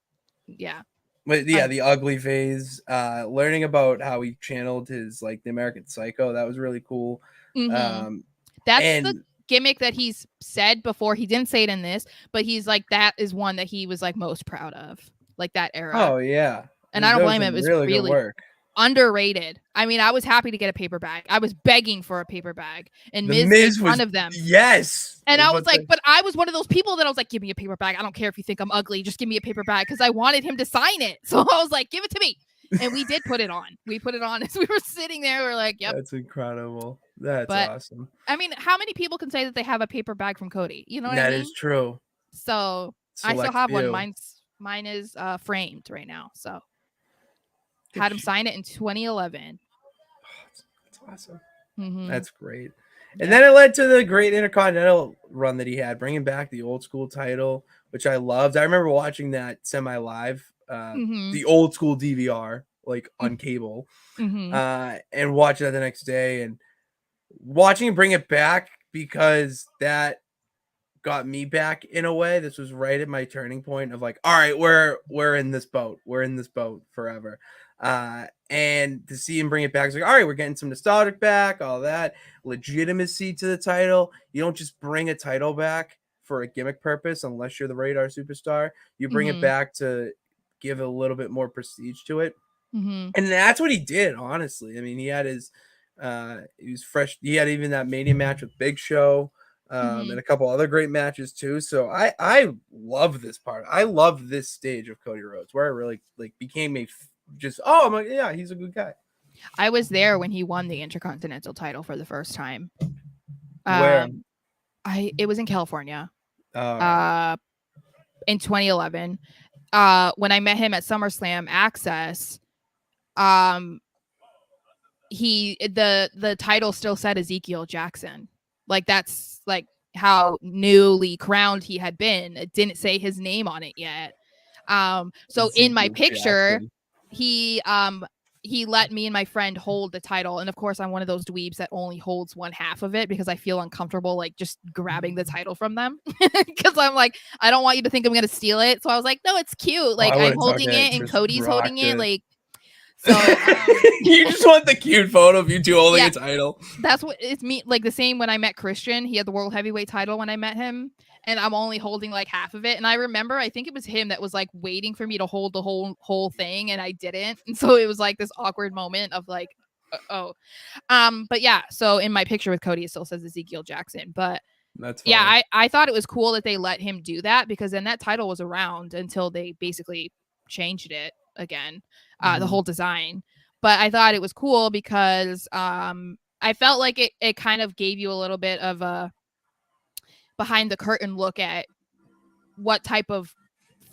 Yeah. But yeah, the ugly phase, learning about how he channeled his, like, the American Psycho, that was really cool. Mm-hmm. That's the gimmick that he's said before. He didn't say it in this, but he's like, that is one that he was like most proud of, like that era. Oh yeah. And I don't That was blame him. some It was really good really work. underrated. I mean, I was happy to get a paper bag. I was begging for a paper bag, and The Miz made Miz fun was of them. yes. And I was But like, but I was one of those people that I was like, give me a paper bag. I don't care if you think I'm ugly. Just give me a paper bag because I wanted him to sign it. So I was like, give it to me. And we did put it on. We put it on as we were sitting there. We're like, yep. That's incredible. That's But awesome. I mean, how many people can say that they have a paper bag from Cody? You know what I That mean? is true. So I still Select have one. few. Mine is framed right now. So Good had him shit. sign it in 2011. That's awesome. Mhm. That's great. And Yeah. then it led to the great Intercontinental run that he had, bringing back the old school title, which I loved. I remember watching that semi live, Mhm. the old school DVR, like on cable, Mhm. and watching that the next day and watching him bring it back because that got me back in a way. This was right at my turning point of like, all right, we're in this boat. We're in this boat forever. And to see him bring it back, it's like, all right, we're getting some nostalgic back, all that legitimacy to the title. You don't just bring a title back for a gimmick purpose unless you're the radar superstar. You bring it Mhm. back to give a little bit more prestige to it. Mhm. And that's what he did, honestly. I mean, he had his he was fresh. He had even that Mania match with Big Show, and Mhm. a couple other great matches too. So I love this part. I love this stage of Cody Rhodes where I really like became just I'm like, yeah, he's a good guy. I was there when he won the Intercontinental title for the first time. Where It was in California. right. In 2011. When I met him at SummerSlam Access, the title still said Ezekiel Jackson. Like that's like how newly crowned he had been. It didn't say his name on it yet. So in my Ezekiel picture, Jackson. he let me and my friend hold the title, and of course I'm one of those dweebs that only holds one half of it because I feel uncomfortable like just grabbing the title from them because I'm like, I don't want you to think I'm gonna steal it. So I was like, no, it's cute. Like I I'm would have holding it and just Cody's holding rocked it. it. Like so You just want the cute photo of you two holding Yeah. a title. that's what it's me like the same when I met Christian. He had the world heavyweight title when I met him, and I'm only holding like half of it. And I remember I think it was him that was like waiting for me to hold the whole thing, and I didn't. And so it was like this awkward moment of like, but yeah. So in my picture with Cody, it still says Ezekiel Jackson. But That's funny. yeah, I thought it was cool that they let him do that because then that title was around until they basically changed it again, the whole design. But I thought it was cool because I felt like it kind of gave you a little bit of a behind the curtain look at what type of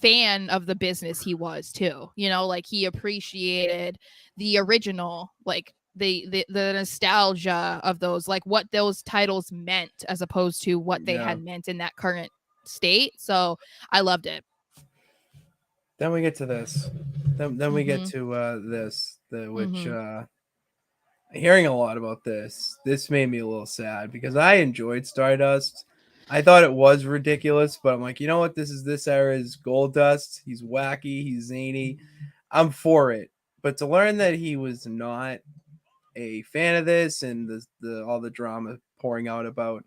fan of the business he was too. You know, like he appreciated the original, like the nostalgia of those, like what those titles meant as opposed to what they had meant in that current state. So I loved it. Then we get to this. Then we get to this, which hearing a lot about this made me a little sad because I enjoyed Stardust. I thought it was ridiculous, but I'm like, you know what? This is this era's Goldust. He's wacky, he's zany. I'm for it. But to learn that he was not a fan of this and the all the drama pouring out about,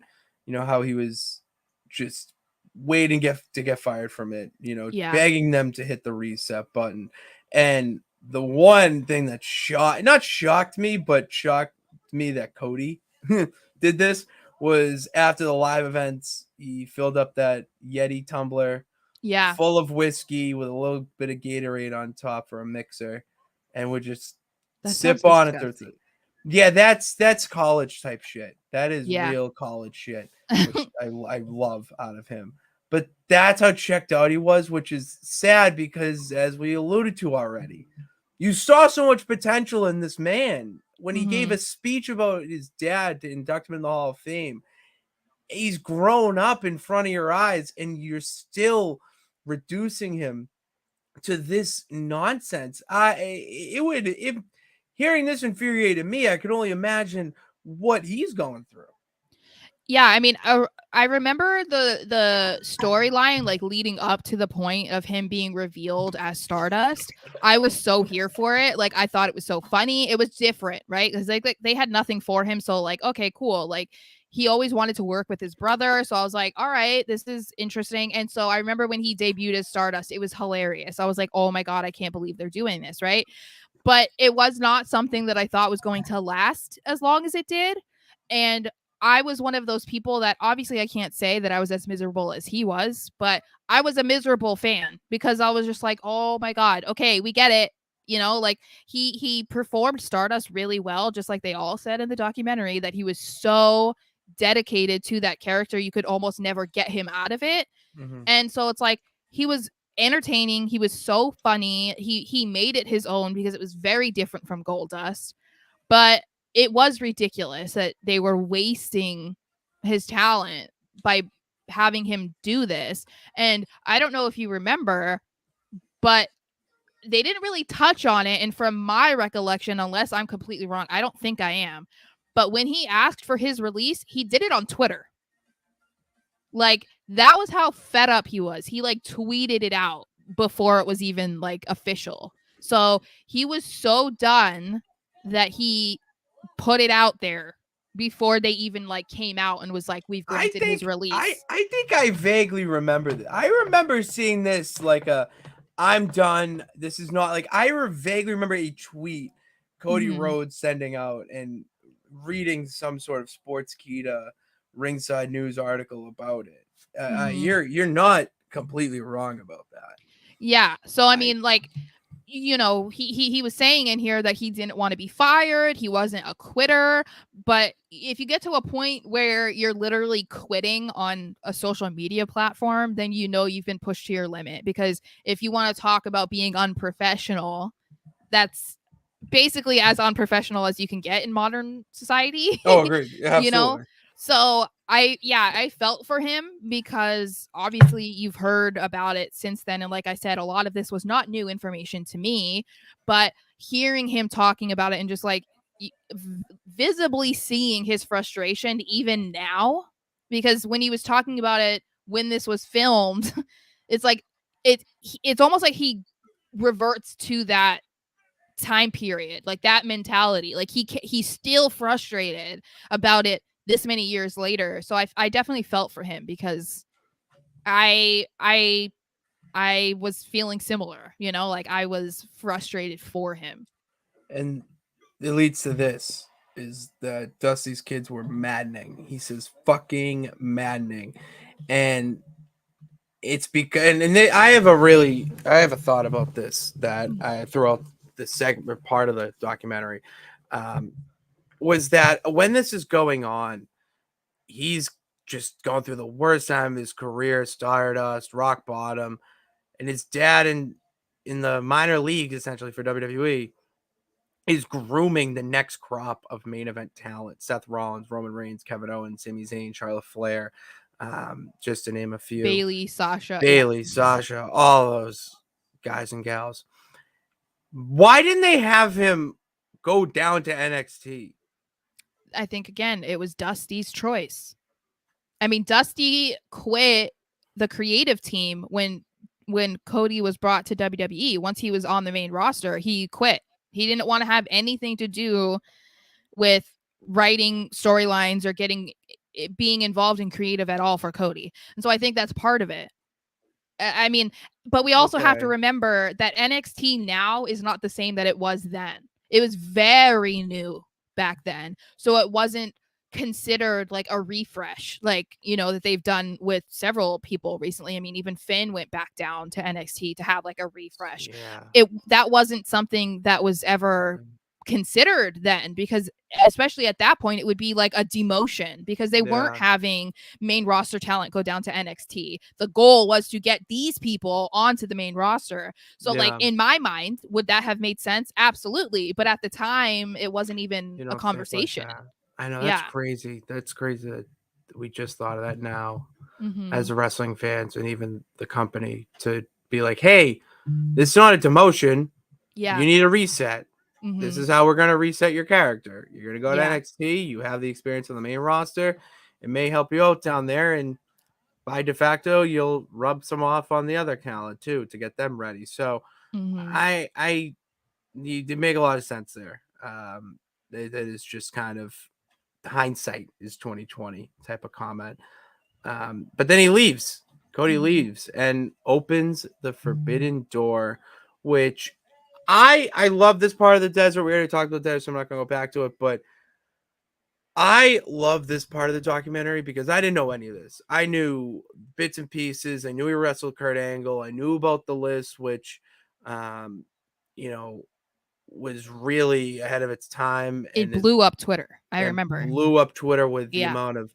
how he was just waiting to get fired from it, Yeah. begging them to hit the reset button. And the one thing that not shocked me, but shocked me that Cody did this was after the live events, he filled up that Yeti tumbler Yeah. full of whiskey with a little bit of Gatorade on top for a mixer and would just That sip sounds on it. disgusting. Yeah, that's college type shit. That is Yeah. real college shit, which I love out of him. But that's how checked out he was, which is sad because, as we alluded to already, you saw so much potential in this man when he gave a speech about his dad to induct him in the Hall of Fame. He's grown up in front of your eyes, and you're still reducing him to this nonsense. If hearing this infuriated me, I could only imagine what he's going through. Yeah, I mean, I remember the storyline like leading up to the point of him being revealed as Stardust. I was so here for it. Like I thought it was so funny. It was different, right? Because like they had nothing for him, so like okay, cool. Like he always wanted to work with his brother. So I was like, all right, this is interesting. And so I remember when he debuted as Stardust, it was hilarious. I was like, oh my God, I can't believe they're doing this, right? But it was not something that I thought was going to last as long as it did. And I was one of those people that obviously I can't say that I was as miserable as he was, but I was a miserable fan because I was just like, oh my God, okay, we get it. Like he performed Stardust really well, just like they all said in the documentary that he was so dedicated to that character, you could almost never get him out of it. Mm-hmm. And so it's like he was entertaining, he was so funny. He made it his own because it was very different from Goldust. But it was ridiculous that they were wasting his talent by having him do this. And I don't know if you remember, but they didn't really touch on it. And from my recollection, unless I'm completely wrong, I don't think I am. But when he asked for his release, he did it on Twitter. Like, that was how fed up he was. He like tweeted it out before it was even like official. So he was so done that he put it out there before they even like came out and was like, we've granted his release. I think I vaguely remember that. I remember seeing this like I'm done. This is not like I vaguely remember a tweet Cody Rhodes sending out and reading some sort of Sportskeeda Ringside News article about it. You're not completely wrong about that. Yeah. So I mean, like, he was saying in here that he didn't want to be fired. He wasn't a quitter. But if you get to a point where you're literally quitting on a social media platform, then you've been pushed to your limit. Because if you want to talk about being unprofessional, that's basically as unprofessional as you can get in modern society. Oh, agreed. Absolutely. So I felt for him because obviously you've heard about it since then. And like I said, a lot of this was not new information to me, but hearing him talking about it and just like visibly seeing his frustration even now, because when he was talking about it, when this was filmed, it's like, it's almost like he reverts to that time period, like that mentality. Like he's still frustrated about it this many years later. So I definitely felt for him because I was feeling similar, like I was frustrated for him. And it leads to this is that Dusty's kids were maddening. He says fucking maddening. And it's because I have a thought about this that I throughout the segment part of the documentary was that when this is going on, he's just going through the worst time of his career, Stardust, rock bottom, and his dad in the minor leagues essentially for WWE is grooming the next crop of main event talent: Seth Rollins, Roman Reigns, Kevin Owens, Sami Zayn, Charlotte Flair, just to name a few. Bailey, Sasha, all those guys and gals. Why didn't they have him go down to NXT? I think again it was Dusty's choice. I mean, Dusty quit the creative team when Cody was brought to WWE. Once he was on the main roster, he quit. He didn't want to have anything to do with writing storylines or being involved in creative at all for Cody. And so I think that's part of it. I mean, but we also have to remember that NXT now is not the same that it was then. It was very new back then. So it wasn't considered like a refresh, like, that they've done with several people recently. I mean, even Finn went back down to NXT to have like a refresh. Yeah. That wasn't something that was ever considered then, because especially at that point it would be like a demotion because they weren't having main roster talent go down to NXT. The goal was to get these people onto the main roster. So like in my mind, would that have made sense? Absolutely. But at the time it wasn't even a conversation. Like I know, that's crazy. That's crazy that we just thought of that now as wrestling fans and even the company to be like, hey, this is not a demotion. You need a reset. This is how we're going to reset your character. You're going to go to NXT. You have the experience on the main roster. It may help you out down there. And by de facto, you'll rub some off on the other talent too to get them ready. So you make a lot of sense there. That is just kind of hindsight is 2020 type of comment. But then he leaves. Cody leaves and opens the forbidden door, which I love this part of the desert. We already talked about that, so I'm not gonna go back to it, but I love this part of the documentary because I didn't know any of this. I knew bits and pieces. I knew he wrestled Kurt Angle. I knew about the list, which, um, you know, was really ahead of its time, It and blew up Twitter. I it remember. blew up Twitter with the Yeah. amount of,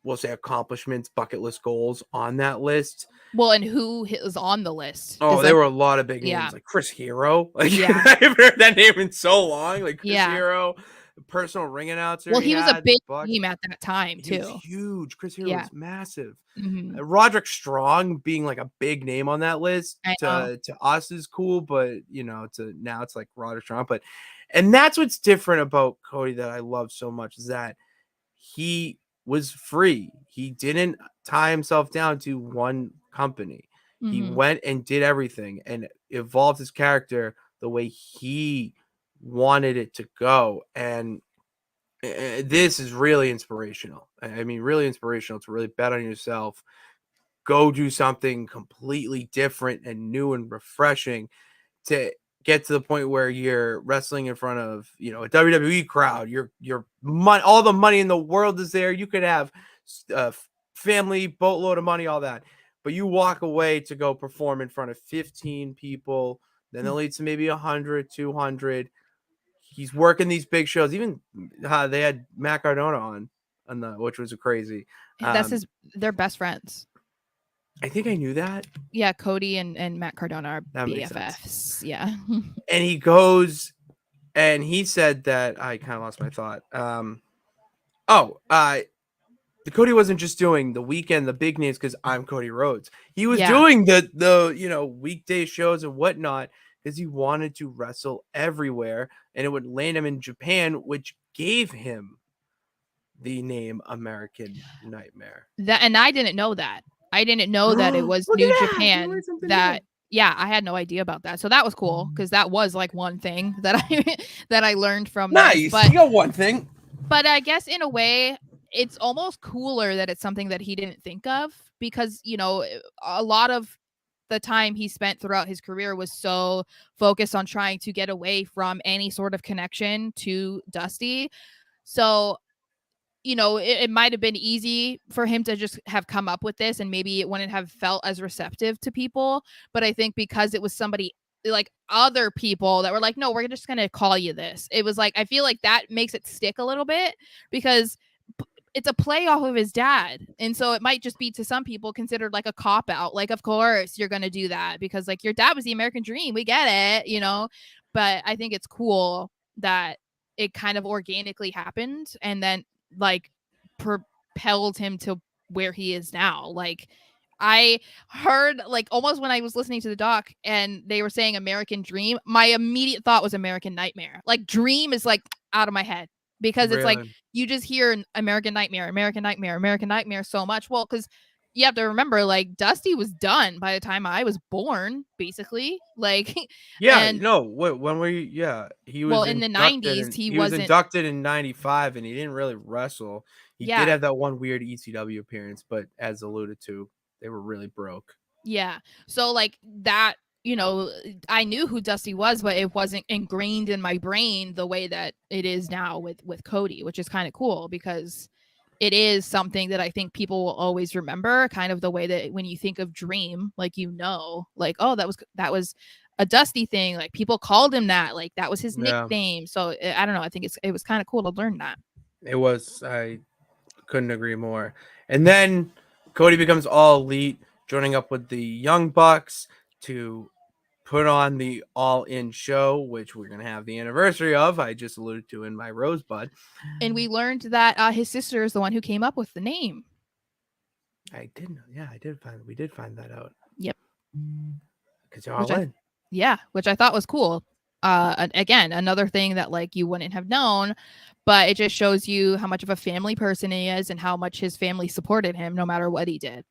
we'll say, accomplishments, bucket list goals on that list. Well, and who was on the list? Oh, Is, there like, were a lot of big names, yeah. like Chris Hero. Like, Yeah. I haven't heard that name in so long. Like Chris Yeah. Hero, the personal ring announcer. Well, he was a had, big Buck. team at that time He was too. huge. Chris Hero Yeah. was massive. Mhm. Roderick Strong being like a big name on that list I know. to us is cool, but you know, to now it's like Roderick Strong. But and that's what's different about Cody that I love so much is that he was free. He didn't tie himself down to one company. He Mhm. went and did everything and evolved his character the way he wanted it to go. And this is really inspirational. I mean, really inspirational to really bet on yourself, go do something completely different and new and refreshing to get to the point where you're wrestling in front of, you know, a WWE crowd. Your money, all the money in the world is there. You could have family, boatload of money, all that, but you walk away to go perform in front of 15 people. Then they'll lead to maybe 100, 200. He's working these big shows. Even they had Matt Cardona on the, which was crazy. That's they're best friends. I think I knew that. Yeah, Cody and Matt Cardona are That makes sense. BFFs. Yeah. And he goes and he said that I kind of lost my thought. The Cody wasn't just doing the weekend, the big names because I'm Cody Rhodes. He was doing the you know, weekday shows and whatnot because he wanted to wrestle everywhere, and it would land him in Japan, which gave him the name American Nightmare. And I didn't know that. I didn't know that it was Look New at that! You Japan. learned something That new. yeah, I had no idea about that. So that was cool because that was like one thing that I learned from Nice. this. But You got one thing. But I guess in a way, it's almost cooler that it's something that he didn't think of because, you know, a lot of the time he spent throughout his career was so focused on trying to get away from any sort of connection to Dusty. So, you know, it might have been easy for him to just have come up with this and maybe it wouldn't have felt as receptive to people. But I think because it was somebody like other people that were like, no, we're just going to call you this. It was like, I feel like that makes it stick a little bit because it's a play off of his dad. And so it might just be to some people considered like a cop out. Like, of course you're going to do that because like your dad was the American dream. We get it, you know, but I think it's cool that it kind of organically happened and then like propelled him to where he is now. Like I heard like almost when I was listening to the doc and they were saying American Dream, my immediate thought was American Nightmare. Like Dream is like out of my head because it's like you just hear American Nightmare, American Nightmare, American Nightmare so much. Well, because you have to remember, like Dusty was done by the time I was born, basically. Like, yeah, and no, when were you? Yeah, he was well in the '90s. He was wasn't. inducted in '95, and he didn't really wrestle. He did have that one weird ECW appearance, but as alluded to, they were really broke. Yeah, so like that, you know, I knew who Dusty was, but it wasn't ingrained in my brain the way that it is now with Cody, which is kind of cool because it is something that I think people will always remember, kind of the way that when you think of Dream, like, you know, like, oh, that was a Dusty thing. Like people called him that, like that was his nickname. So I don't know. I think it was kind of cool to learn that. It was. I couldn't agree more. And then Cody becomes All Elite, joining up with the Young Bucks to put on the All In show, which we're gonna have the anniversary of. I just alluded to in my Rosebud, and we learned that his sister is the one who came up with the name. I did know. Yeah, we did find that out. Yep. Because you're all in. Yeah, which I thought was cool. Again, another thing that like you wouldn't have known, but it just shows you how much of a family person he is and how much his family supported him no matter what he did.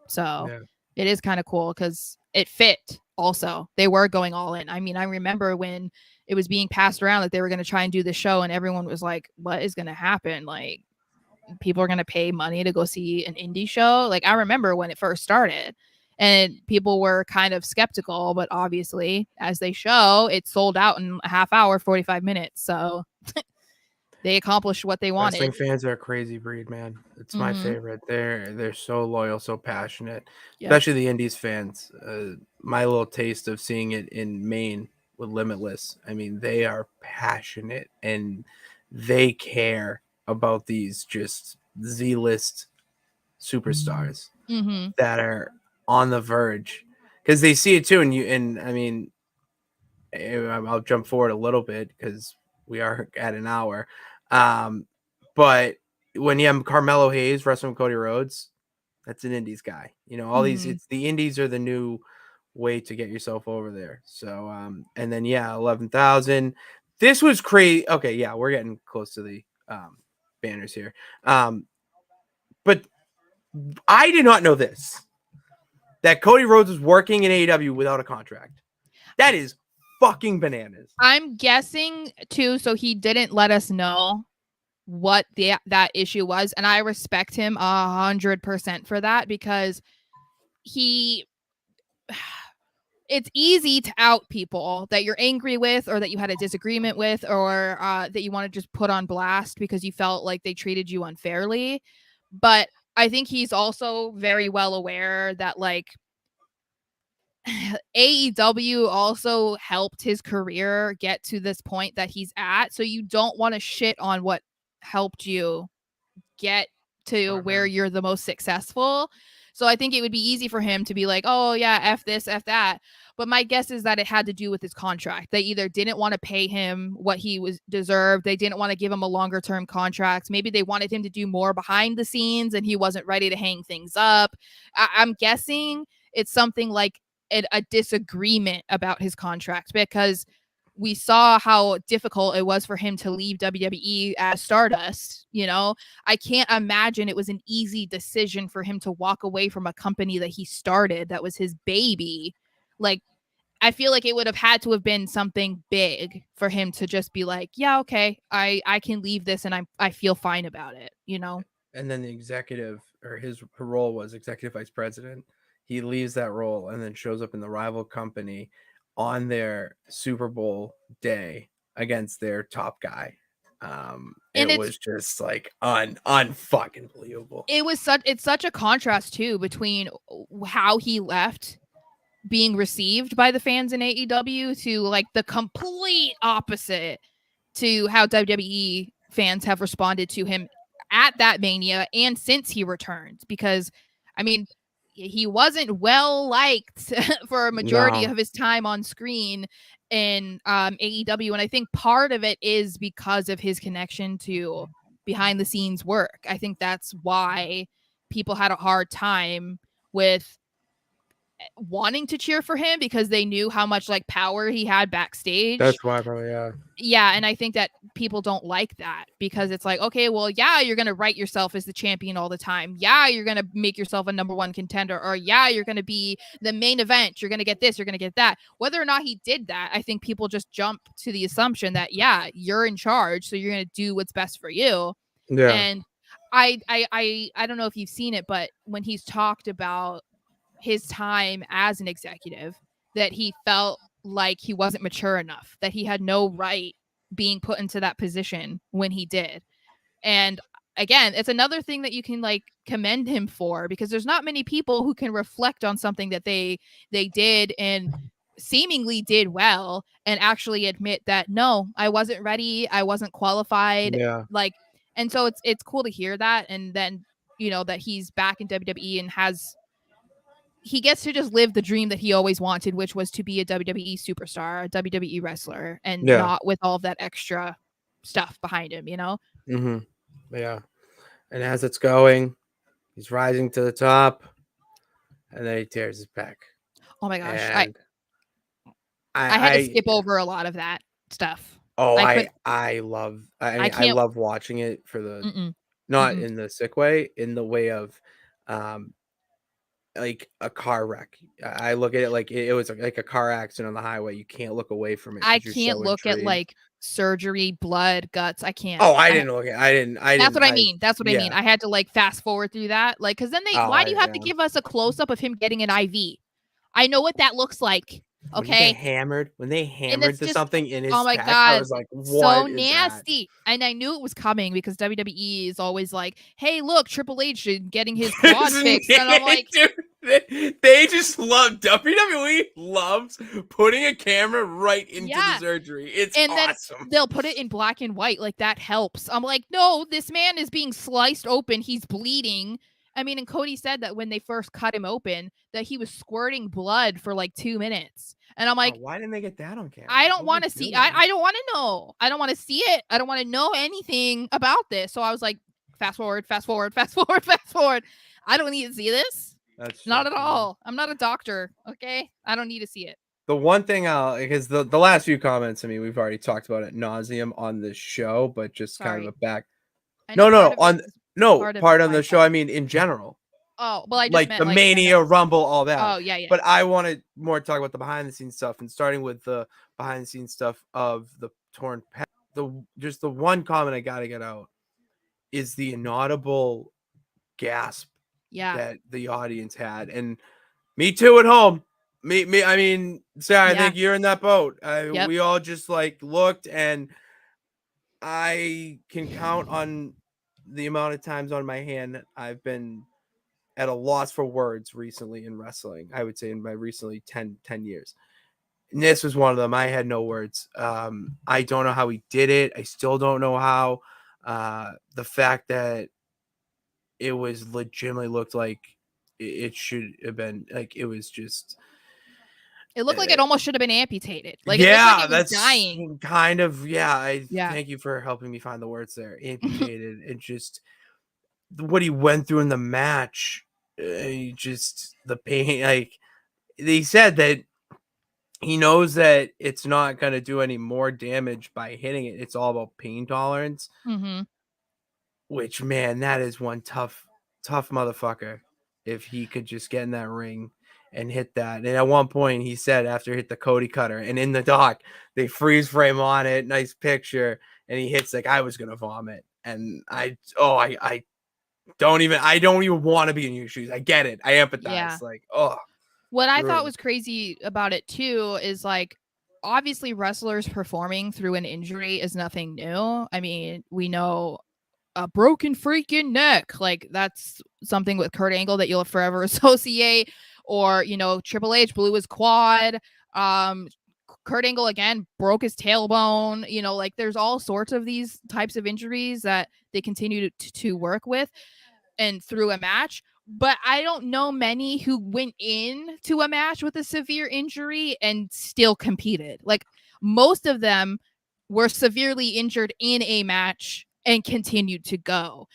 So It is kind of cool because it fit also. They were going all in. I mean, I remember when it was being passed around that they were going to try and do the show and everyone was like, what is going to happen? Like, people are going to pay money to go see an indie show. Like, I remember when it first started and people were kind of skeptical, but obviously, as they show, it sold out in a half hour, 45 minutes. So they accomplished what they Wrestling wanted. fans are a crazy breed, man. It's my favorite. They're so loyal, so passionate, Yep. especially the Indies fans. My little taste of seeing it in Maine with Limitless. I mean, they are passionate and they care about these just Z-list superstars Mm-hmm. that are on the verge because they see it too. And I mean, I'll jump forward a little bit because we are at an hour. But when you have Carmelo Hayes wrestling with Cody Rhodes, that's an Indies guy. You know, all these, it's the Indies are the new way to get yourself over there. So, and then, yeah, 11,000. This was crazy. Okay. Yeah. We're getting close to the banners here. But I did not know this, that Cody Rhodes was working in AEW without a contract. That is fucking bananas. I'm guessing too, so he didn't let us know what that issue was, and I respect him 100% for that because he it's easy to out people that you're angry with or that you had a disagreement with or that you want to just put on blast because you felt like they treated you unfairly. But I think he's also very well aware that like AEW also helped his career get to this point that he's at. So you don't want to shit on what helped you get to where you're the most successful. So I think it would be easy for him to be like, oh, yeah, F this, F that. But my guess is that it had to do with his contract. They either didn't want to pay him what he was deserved. They didn't want to give him a longer term contract. Maybe they wanted him to do more behind the scenes and he wasn't ready to hang things up. I'm guessing it's something like a disagreement about his contract because we saw how difficult it was for him to leave WWE as Stardust. You know, I can't imagine it was an easy decision for him to walk away from a company that he started that was his baby. Like, I feel like it would have had to have been something big for him to just be like, yeah, okay, I can leave this and I feel fine about it, you know? And then the executive, or her role was executive vice president. He leaves that role and then shows up in the rival company on their Super Bowl day against their top guy. And It was just like unfucking believable. it's such a contrast too between how he left being received by the fans in AEW to like the complete opposite to how WWE fans have responded to him at that Mania and since he returned. Because, I mean, he wasn't well liked for a majority of his time on screen in AEW. And I think part of it is because of his connection to behind the scenes work. I think that's why people had a hard time with wanting to cheer for him because they knew how much like power he had backstage. That's why, probably, yeah. Yeah, and I think that people don't like that because it's like, okay, well, yeah, you're going to write yourself as the champion all the time. Yeah, you're going to make yourself a number one contender, or yeah, you're going to be the main event. You're going to get this, you're going to get that. Whether or not he did that, I think people just jump to the assumption that, yeah, you're in charge, so you're going to do what's best for you. Yeah. And I don't know if you've seen it, but when he's talked about his time as an executive, that he felt like he wasn't mature enough, that he had no right being put into that position when he did. And again, it's another thing that you can like commend him for because there's not many people who can reflect on something that they did and seemingly did well and actually admit that no, I wasn't ready, I wasn't qualified. Yeah. Like, and so it's cool to hear that. And then, you know, that he's back in WWE and he gets to just live the dream that he always wanted, which was to be a WWE superstar, a WWE wrestler, and not with all of that extra stuff behind him, you know? Mm-hmm. Yeah. And as it's going, he's rising to the top, and then he tears his back. Oh my gosh. And I had to skip over a lot of that stuff. Oh, I love watching it for the not in the sick way, in the way of like a car wreck. I look at it like it was like a car accident on the highway. You can't look away from it I because you're can't so look at intrigued. like surgery, blood, guts. I can't. Oh, I didn't look at. That's what I mean. That's what I mean. Yeah. I had to like fast forward through that, like, because then why do you have to Yeah. give us a close up of him getting an IV? I know what that looks like. When Okay, they and hammered it's to just, something in oh his my back, I god, was like, so "What is that?" nasty. And I knew it was coming because WWE is always like, hey, look, Triple H is getting his quad Isn't fixed, and I'm it, like, dude, they just love WWE loves putting a camera right into the yeah. surgery. It's And then awesome. they'll put it in black and white, like that helps. I'm like, no, this man is being sliced open. He's bleeding. I mean, and Cody said that when they first cut him open, that he was squirting blood for like 2 minutes. And I'm Oh, like, why didn't they get that on camera? I don't What want were to they see. doing? I don't want to know. I don't want to see it. I don't want to know anything about this. So I was like, fast forward, fast forward, fast forward, fast forward. I don't need to see this. That's Not at true. all. I'm not a doctor. Okay. I don't need to see it. The one thing because the last few comments, I mean, we've already talked about it nauseum on this show, but just kind of Sorry. a back. I No, know no, part of on it is part of on my the show. fault. I mean, in general, Oh, well, I just like meant the like when Mania, Rumble, all that. Oh, yeah, yeah. But I wanted more to talk about the behind the scenes stuff, and starting with the behind the scenes stuff of the torn. Just the one comment I gotta get out is the inaudible gasp Yeah. that the audience had, and me too at home. Me. I mean, Sarah, I Yeah. think you're in that boat. Yep. We all just like looked, and I can count on the amount of times on my hand I've been at a loss for words recently in wrestling. I would say in my recently 10 years. And this was one of them. I had no words. I don't know how he did it. I still don't know how. The fact that it was legitimately looked like it should have been like it was just. It looked like it almost should have been amputated. Like it looked Yeah, like it was that's dying. kind of I Yeah. thank you for helping me find the words there. Amputated. It just what he went through in the match. Just the pain. Like they said that he knows that it's not going to do any more damage by hitting it. It's all about pain tolerance. Mm-hmm. Which man, that is one tough motherfucker. If he could just get in that ring and hit that. And at one point he said after he hit the Cody Cutter, and in the doc they freeze frame on it, nice picture, and he hits like I was gonna vomit. And I don't even want to be in your shoes. I get it. I empathize. Yeah. Like, oh. What I thought was crazy about it too is like obviously wrestlers performing through an injury is nothing new. I mean, we know a broken freaking neck. Like that's something with Kurt Angle that you'll forever associate. Or, you know, Triple H blew his quad. Kurt Angle again broke his tailbone. You know, like there's all sorts of these types of injuries that they continue to work with and through a match. But I don't know many who went into a match with a severe injury and still competed. Like most of them were severely injured in a match and continued to go.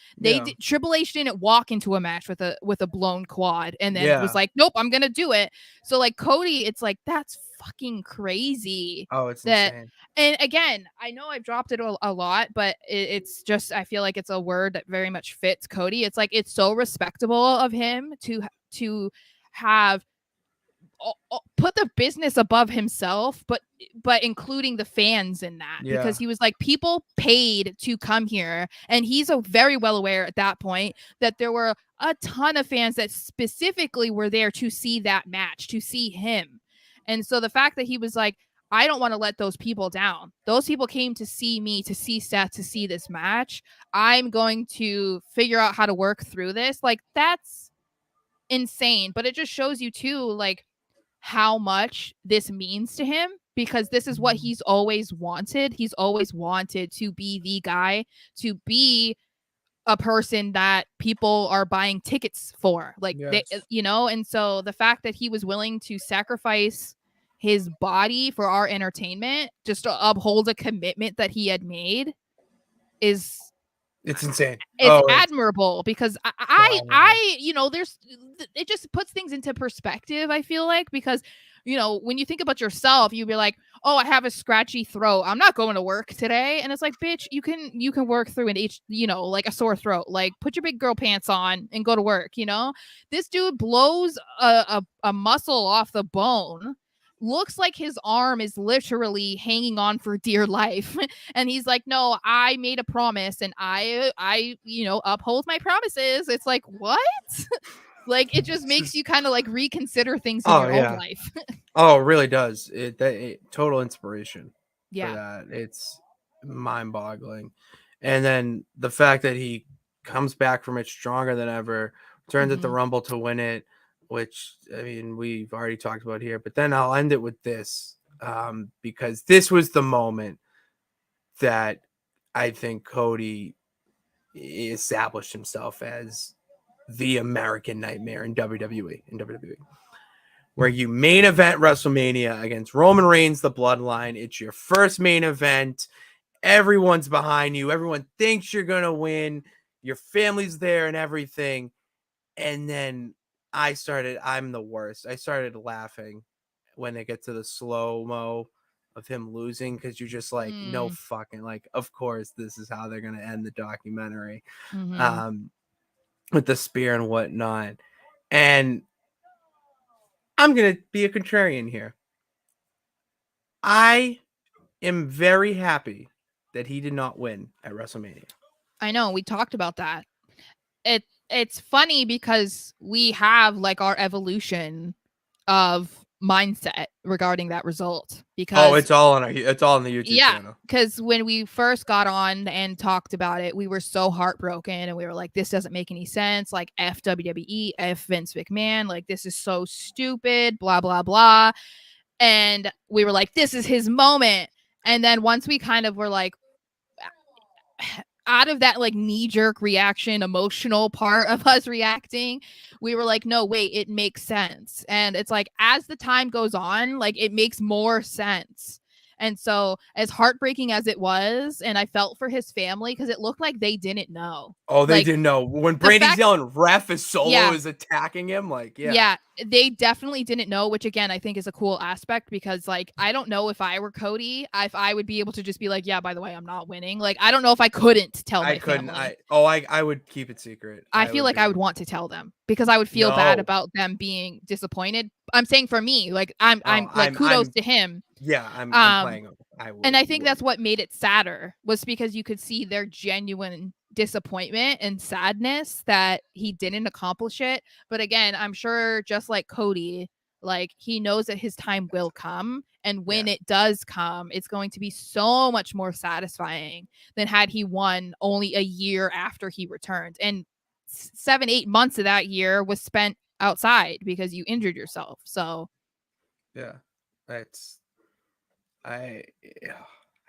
Triple H didn't walk into a match with a blown quad and then was like, nope, I'm gonna do it. So like Cody, it's like that's fucking crazy. Oh, it's insane. And again, I know I've dropped it a lot, but it's just I feel like it's a word that very much fits Cody. It's like it's so respectable of him to have put the business above himself, but including the fans in that, because he was like, people paid to come here, and he's very well aware at that point that there were a ton of fans that specifically were there to see that match, to see him. And so the fact that he was like, I don't want to let those people down. Those people came to see me, to see Seth, to see this match. I'm going to figure out how to work through this. Like that's insane, but it just shows you too, like how much this means to him, because this is what he's always wanted. He's always wanted to be the guy, to be a person that people are buying tickets for, like they, you know. And so the fact that he was willing to sacrifice his body for our entertainment just to uphold a commitment that he had made it's insane. It's admirable, because I you know, it just puts things into perspective, I feel like, because you know, when you think about yourself, you'd be like, oh, I have a scratchy throat, I'm not going to work today. And it's like, bitch, you can work through like a sore throat. Like, put your big girl pants on and go to work. This dude blows a muscle off the bone. Looks like his arm is literally hanging on for dear life. And he's like, no, I made a promise and I uphold my promises. It's like, what? Like, it just makes you kind of like reconsider things in your own life. Oh, it really does. Total inspiration for Yeah. that. It's mind-boggling. And then the fact that he comes back from it stronger than ever, turns at the Rumble to win it, which, I mean, we've already talked about here. But then I'll end it with this, because this was the moment that I think Cody established himself as the American Nightmare in WWE. Where you main event WrestleMania against Roman Reigns, the Bloodline. It's your first main event. Everyone's behind you. Everyone thinks you're going to win. Your family's there and everything. And then I'm the worst. I started laughing when they get to the slow-mo of him losing, because you're just like, no fucking, like, of course, this is how they're going to end the documentary. With the spear and whatnot. And I'm going to be a contrarian here. I am very happy that he did not win at WrestleMania. I know, we talked about that. It's funny because we have like our evolution of mindset regarding that result, because it's all on the YouTube channel. Because when we first got on and talked about it, we were so heartbroken and we were like, this doesn't make any sense. Like, F WWE, F Vince McMahon, like, this is so stupid, blah blah blah. And we were like, this is his moment. And then once we kind of were like, out of that like knee-jerk reaction, emotional part of us reacting, we were like, no, wait, it makes sense. And it's like, as the time goes on, like, it makes more sense. And so, as heartbreaking as it was, and I felt for his family, because it looked like they didn't know. Oh, they didn't know. When Brady's yelling ref as Solo is attacking him, like, yeah, they definitely didn't know, which again, I think is a cool aspect, because like, I don't know if I were Cody, if I would be able to just be like, yeah, by the way, I'm not winning. Like, I don't know if I couldn't tell my family. I would keep it secret. I feel like I would want to tell them, because I would feel bad about them being disappointed. I'm saying for me, like, I'm kudos to him. Yeah, I'm playing. And I think that's what made it sadder, was because you could see their genuine disappointment and sadness that he didn't accomplish it. But again, I'm sure, just like Cody, like, he knows that his time will come, and when it does come, it's going to be so much more satisfying than had he won only a year after he returned. And 7-8 months of that year was spent outside because you injured yourself. So yeah, I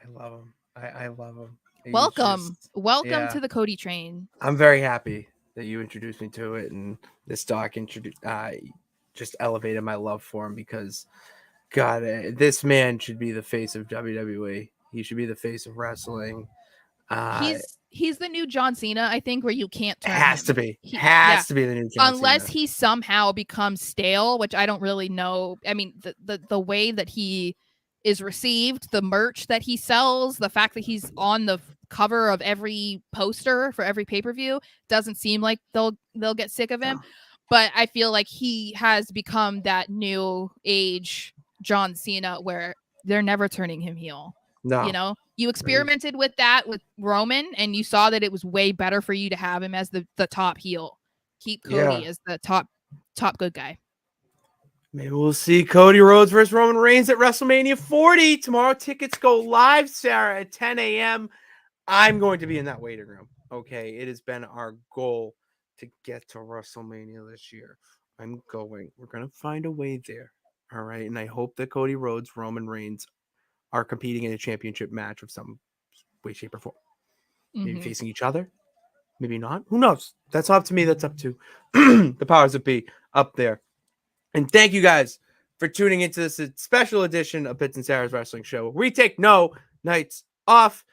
love him. I love him. Welcome to the Cody train. I'm very happy that you introduced me to it, and this doc just elevated my love for him, because God, this man should be the face of WWE. He should be the face of wrestling. He's the new John Cena, I think, where you can't turn him. To be. To be the new John Unless Cena. he somehow becomes stale, which I don't really know. I mean, the way that he is received, the merch that he sells, the fact that he's on the cover of every poster for every pay-per-view, doesn't seem like they'll get sick of him. But I feel like he has become that new age John Cena where they're never turning him heel. No. You experimented with that with Roman, and you saw that it was way better for you to have him as the top heel. Keep Cody as the top good guy. Maybe we'll see Cody Rhodes versus Roman Reigns at WrestleMania 40 tomorrow. Tickets go live, Sarah, at 10 a.m. I'm going to be in that waiting room. Okay, it has been our goal to get to WrestleMania this year. I'm going. We're going to find a way there. All right, and I hope that Cody Rhodes, Roman Reigns are competing in a championship match of some way, shape, or form. Maybe facing each other. Maybe not. Who knows? That's up to me. That's up to the powers that be up there. And thank you guys for tuning into this special edition of Pits and Sarah's Wrestling Show. We take no nights off.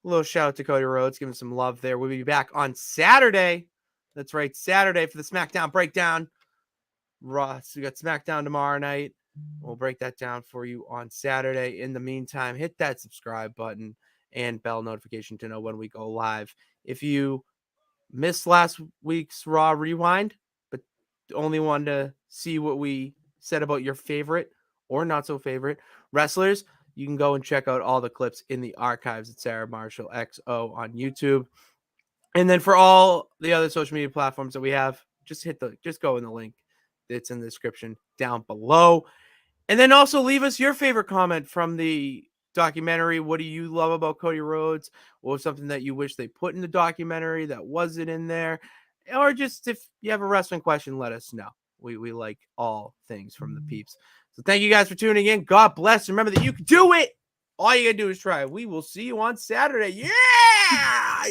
A little shout out to Cody Rhodes. Give him some love there. We'll be back on Saturday. That's right, Saturday for the SmackDown breakdown. Ross, we got SmackDown tomorrow night. We'll break that down for you on Saturday. In the meantime, hit that subscribe button and bell notification to know when we go live. If you missed last week's Raw Rewind, but only want to see what we said about your favorite or not so favorite wrestlers, you can go and check out all the clips in the archives at Sarah Marshall XO on YouTube. And then for all the other social media platforms that we have, just go in the link that's in the description down below. And then also leave us your favorite comment from the documentary. What do you love about Cody Rhodes? What was something that you wish they put in the documentary that wasn't in there? Or just if you have a wrestling question, let us know. We like all things from the peeps. So thank you guys for tuning in. God bless. Remember that you can do it. All you gotta do is try. We will see you on Saturday. Yeah!